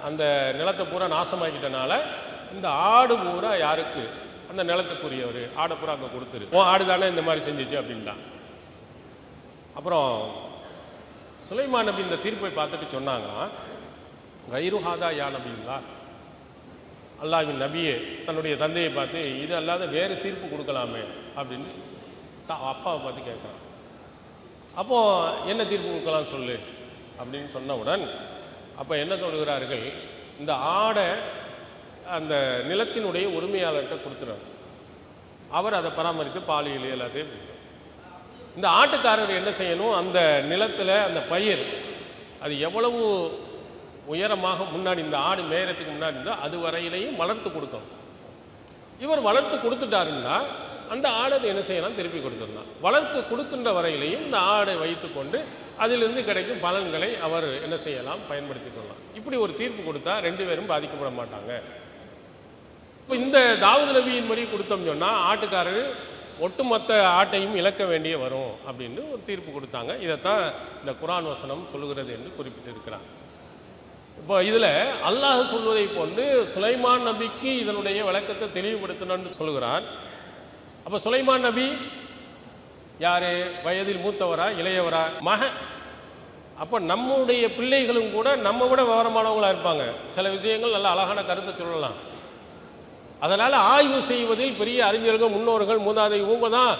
அந்த நிலத்தை பூரா நாசமாக்கிட்டனால இந்த ஆடு பூரா யாருக்கு, அந்த நிலத்துக்குரியவர் ஆடை பூரா அங்கே கொடுத்துரு, ஆடு தானே இந்த மாதிரி செஞ்சிச்சு அப்படின்ட்டான். அப்புறம் சுலைமான் நபி இந்த தீர்ப்பை பார்த்துட்டு சொன்னாங்கன்னா, கைருஹாதா யா நபிங்களா, அல்லாஹ்வின் நபியே தன்னுடைய தந்தையை பார்த்து இது அல்லாத வேறு தீர்ப்பு கொடுக்கலாமே அப்படின்னு அப்பாவை பார்த்து கேட்குறான். அப்போது என்ன தீர்ப்பு கொடுக்கலாம் சொல்லு அப்படின்னு சொன்னவுடன் அப்போ என்ன சொல்கிறார்கள், இந்த ஆடை அந்த நிலத்தினுடைய உரிமையாளர்கிட்ட கொடுத்துறாரு. அவர் அதை பராமரித்து பாலியல் எல்லாத்தையும். இந்த ஆட்டுக்காரர் என்ன செய்யணும், அந்த நிலத்தில் அந்த பயிர் அது எவ்வளவு உயரமாக முன்னாடி இந்த ஆடு மேயறதுக்கு முன்னாடி இருந்தால் அது வரையிலையும் வளர்த்து கொடுக்கணும். இவர் வளர்த்து கொடுத்துட்டாருன்னா அந்த ஆடை என்ன செய்யலாம், திருப்பி கொடுத்துடலாம். வளர்த்து கொடுக்கின்ற வரையிலையும் இந்த ஆடை வைத்து கொண்டு அதிலிருந்து கிடைக்கும் பலன்களை அவர் என்ன செய்யலாம், பயன்படுத்தி கொள்ளலாம். இப்படி ஒரு தீர்ப்பு கொடுத்தா ரெண்டு பேரும் பாதிக்கப்பட மாட்டாங்க. இப்போ இந்த தாவூது நபியின் படி கொடுத்தோம் சொன்னால் ஆட்டுக்காரர் ஒட்டுமொத்த ஆட்டையும் இழக்க வேண்டிய வரும் அப்படின்னு ஒரு தீர்ப்பு கொடுத்தாங்க. இதைத்தான் இந்த குர்ஆன் வசனம் சொல்லுகிறது என்று குறிப்பிட்டிருக்கிறார். இப்போ இதில் அல்லாஹ் சொல்வதை போன்று சுலைமான் நபிக்கு இதனுடைய விளக்கத்தை தெளிவுபடுத்தணும்னு சொல்கிறார். அப்போ சுலைமான் நபி யாரு, வயதில் மூத்தவரா இளையவரா, மகன். அப்போ நம்முடைய பிள்ளைகளும் கூட நம்ம விட விவரமானவங்களாக இருப்பாங்க. சில விஷயங்கள் நல்ல அழகான கருத்தை சொல்லலாம். அதனால் ஆய்வு செய்வதில் பெரிய அறிஞர்கள், முன்னோர்கள், மூதாதை இவங்க தான்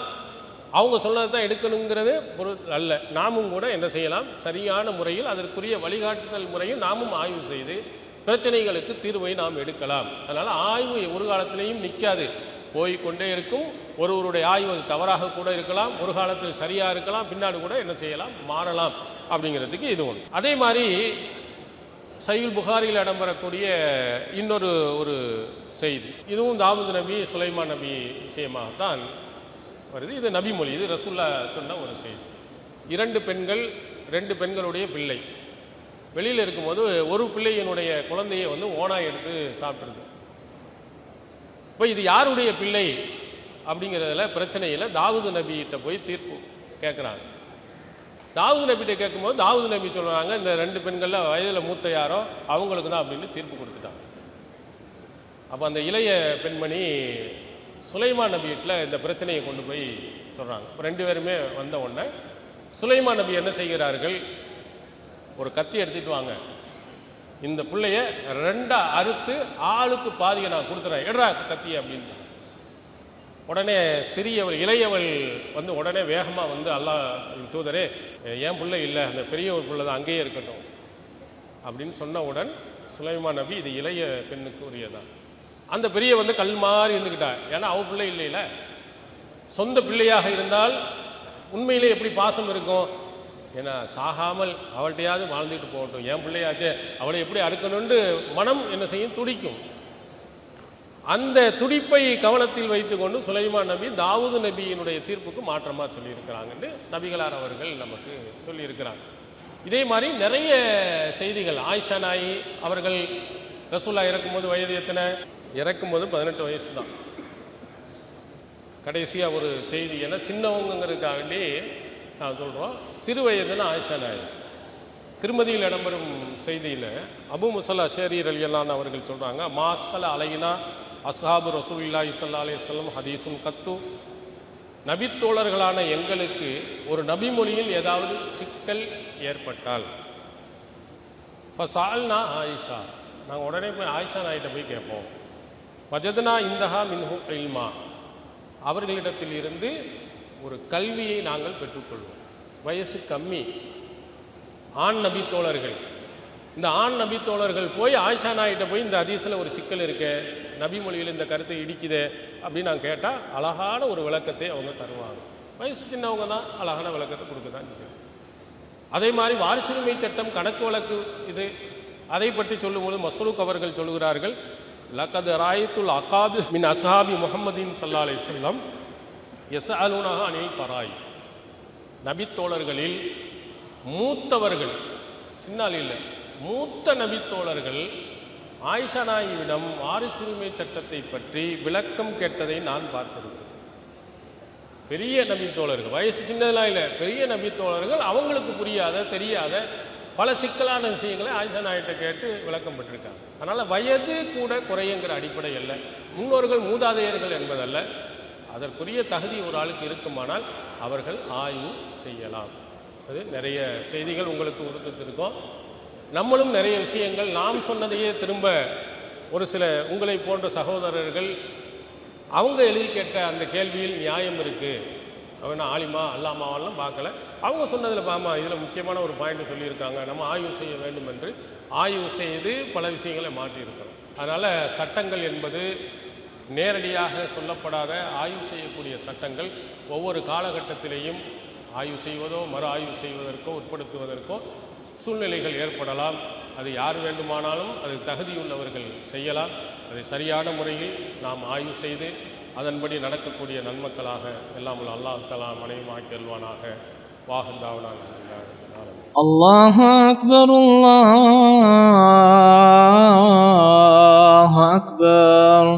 அவங்க சொன்னதை தான் எடுக்கணுங்கிறது பொருள் அல்ல. நாமும் கூட என்ன செய்யலாம், சரியான முறையில் அதற்குரிய வழிகாட்டுதல் முறையில் நாமும் ஆய்வு செய்து பிரச்சனைகளுக்கு தீர்வை நாம் எடுக்கலாம். அதனால் ஆய்வு ஒரு காலத்திலையும் நிற்காது, போய்கொண்டே இருக்கும். ஒருவருடைய ஆய்வு தவறாக கூட இருக்கலாம், ஒரு காலத்தில் சரியாக இருக்கலாம், பின்னாடி கூட என்ன செய்யலாம், மாறலாம். அப்படிங்கிறதுக்கு இது ஒன்று. அதே மாதிரி சஹீஹுல் புகாரியில் இடம்பெறக்கூடிய இன்னொரு ஒரு செய்தி, இதுவும் தாவூது நபி சுலைமான் நபி விஷயமாகத்தான் வருது. இது நபி மொழி, இது ரசூலுல்லாஹ் சொன்ன ஒரு செய்தி. இரண்டு பெண்கள், ரெண்டு பெண்களுடைய பிள்ளை வெளியில் இருக்கும்போது ஒரு பிள்ளையினுடைய குழந்தையை வந்து ஓனாய் எடுத்து சாப்பிட்ருது. இப்போ இது யாருடைய பிள்ளை அப்படிங்கிறதுல பிரச்சனையில் தாவூது நபிகிட்ட போய் தீர்ப்பு கேட்குறாங்க. தாவூது நபிகிட்ட கேட்கும்போது தாவூது நபி சொல்கிறாங்க, இந்த ரெண்டு பெண்களில் வயதில் மூத்த யாரோ அவங்களுக்கு தான் அப்படின்னு தீர்ப்பு கொடுத்துட்டாங்க. அப்போ அந்த இளைய பெண்மணி சுலைமான் நபி வீட்டில் இந்த பிரச்சனையை கொண்டு போய் சொல்கிறாங்க. ரெண்டு பேருமே வந்த உடனே சுலைமான் நபி என்ன செய்கிறார்கள், ஒரு கத்தி எடுத்துகிட்டு வாங்க, இந்த பிள்ளைய ரெண்டா அறுத்து ஆளுக்கு பாதியை நான் கொடுத்துறேன், எடுறா கத்தி அப்படின்னு. உடனே சிறியவள் இளையவள் வந்து உடனே வேகமாக வந்து அல்லாஹ் தூதரே என் பிள்ளை இல்லை, அந்த பெரிய ஒரு பிள்ளை தான், அங்கேயே இருக்கட்டும் அப்படின்னு சொன்னவுடன் சுலைமான் நபி இது இளைய பெண்ணுக்கு உரியதான். அந்த பெரிய வந்து கல் மாதிரி இருந்துக்கிட்டா, ஏன்னா அவள் பிள்ளை இல்லையில. சொந்த பிள்ளையாக இருந்தால் உண்மையிலே எப்படி பாசம் இருக்கும், ஏன்னா சாகாமல் அவள்கிட்டையாவது வாழ்ந்துட்டு போகட்டும், என் பிள்ளையாச்சே அவளை எப்படி அறுக்கணும்னு மனம் என்ன செய்யும், துடிக்கும். அந்த துடிப்பை கவனத்தில் வைத்துக்கொண்டு சுலைமான் நபி தாவூது நபியினுடைய தீர்ப்புக்கு மாற்றமாக சொல்லியிருக்கிறாங்கன்னு நபிகளார் அவர்கள் நமக்கு சொல்லியிருக்கிறாங்க. இதே மாதிரி நிறைய செய்திகள். ஆயிஷா நாயி அவர்கள் ரசூலுல்லாஹ் இறக்கும்போது வயது எத்தனை, இறக்கும்போது 18 வயசு தான். கடைசியாக ஒரு செய்தி, ஏன்னா சின்னவங்கிறதுக்காண்டி நான் சொல்கிறோம், சிறு வயதுன்னு ஆயிஷா நாயி. திருமதியில் இடம்பெறும் செய்தியில் அபு முஸல் அஷரி ரலியல்லாஹு அவர்கள் சொல்கிறாங்க, மாஸ்கல அலைனா அஸ்ஹாபு ரசூலுல்லாஹி ஸல்லல்லாஹு அலைஹி வஸல்லம் ஹதீஸுன் கத்து, நபித்தோழர்களான எங்களுக்கு ஒரு நபி மொழியில் ஏதாவது சிக்கல் ஏற்பட்டால் ஃபஸால்னா ஆயிஷா, நாங்கள் உடனே போய் ஆயிஷா நாயிட்ட போய் கேட்போம். வஜத்னா இந்தஹா மின்ஹு இல்மா, அவர்களிடத்தில் இருந்து ஒரு கல்வியை நாங்கள் பெற்றுக்கொள்வோம். வயசு கம்மி, ஆண் நபி தோழர்கள். இந்த ஆண் நபி தோழர்கள் போய் ஆயிஷா நாயிட்ட போய் இந்த ஹதீஸில் ஒரு சிக்கல் இருக்கே, நபி மொழியில் இந்த கருத்தை இடிக்குதே அப்படின்னு நான் கேட்டால் அழகான ஒரு விளக்கத்தை அவங்க தருவாங்க. வயசு சின்னவங்க தான், அழகான விளக்கத்தை கொடுக்க தான் நிற்கிறது. அதே மாதிரி வாரிசுரிமை சட்டம், கணக்கு வழக்கு, இது அதை பற்றி சொல்லும்போது மஸ்ரூக் அவர்கள் சொல்கிறார்கள், லகத் ராயத்துல் அகாபி மின் அஸ்ஹாபி முஹம்மதின் ஸல்லல்லாஹு அலைஹி வஸல்லம் யஸ்அலூனஹா அனில் ஃபராய். நபித்தோழர்களில் மூத்தவர்கள், சின்னால் இல்லை, மூத்த நபித்தோழர்கள் ஆயிஷா நாயிடம் வாரிசுரிமை சட்டத்தை பற்றி விளக்கம் கேட்டதை நான் பார்த்திருக்கிறேன். பெரிய நபித்தோழர்கள், வயசு சின்னதெல்லாம் இல்லை, பெரிய நபித்தோழர்கள் அவங்களுக்கு புரியாத தெரியாத பல சிக்கலான விஷயங்களை ஆயிஷா நாயிட்ட கேட்டு விளக்கம் பெற்றிருக்காங்க. அதனால் வயது கூட குறையுங்கிற அடிப்படை அல்ல, முன்னோர்கள் மூதாதையர்கள் என்பதல்ல, அதற்குரிய தகுதி ஒரு ஆளுக்கு இருக்குமானால் அவர்கள் ஆய்வு செய்யலாம். அது நிறைய செய்திகள் உங்களுக்கு ஒதுக்கிருக்கோம். நம்மளும் நிறைய விஷயங்கள் நாம் சொன்னதையே திரும்ப ஒரு சில உங்களை போன்ற சகோதரர்கள் அவங்க எழுதி கேட்ட அந்த கேள்வியில் நியாயம் இருக்குது, அவன் ஆலிமா அல்லாமாவெல்லாம் பார்க்கல, அவங்க சொன்னதில் பாமா இதில் முக்கியமான ஒரு பாயிண்ட் சொல்லியிருக்காங்க, நம்ம ஆய்வு செய்ய வேண்டும் என்று ஆய்வு செய்து பல விஷயங்களை மாற்றியிருக்கிறோம். அதனால் சட்டங்கள் என்பது நேரடியாக சொல்லப்படாத ஆய்வு செய்யக்கூடிய சட்டங்கள் ஒவ்வொரு காலகட்டத்திலேயும் ஆய்வு செய்வதோ மறு ஆய்வு செய்வதற்கோ உட்படுத்துவதற்கோ சூழ்நிலைகள் ஏற்படலாம். அது யார் வேண்டுமானாலும் அது தகுதியுள்ளவர்கள் செய்யலாம். அதை சரியான முறையில் நாம் ஆய்வு செய்து அதன்படி நடக்கக்கூடிய நன்மக்களாக எல்லாம் அல்லாஹ் தஆலா மனைவி ஆக்கியல்வானாக. வாஹந்தாவனாக. அல்லாஹு அக்பர், அல்லாஹு அக்பர்.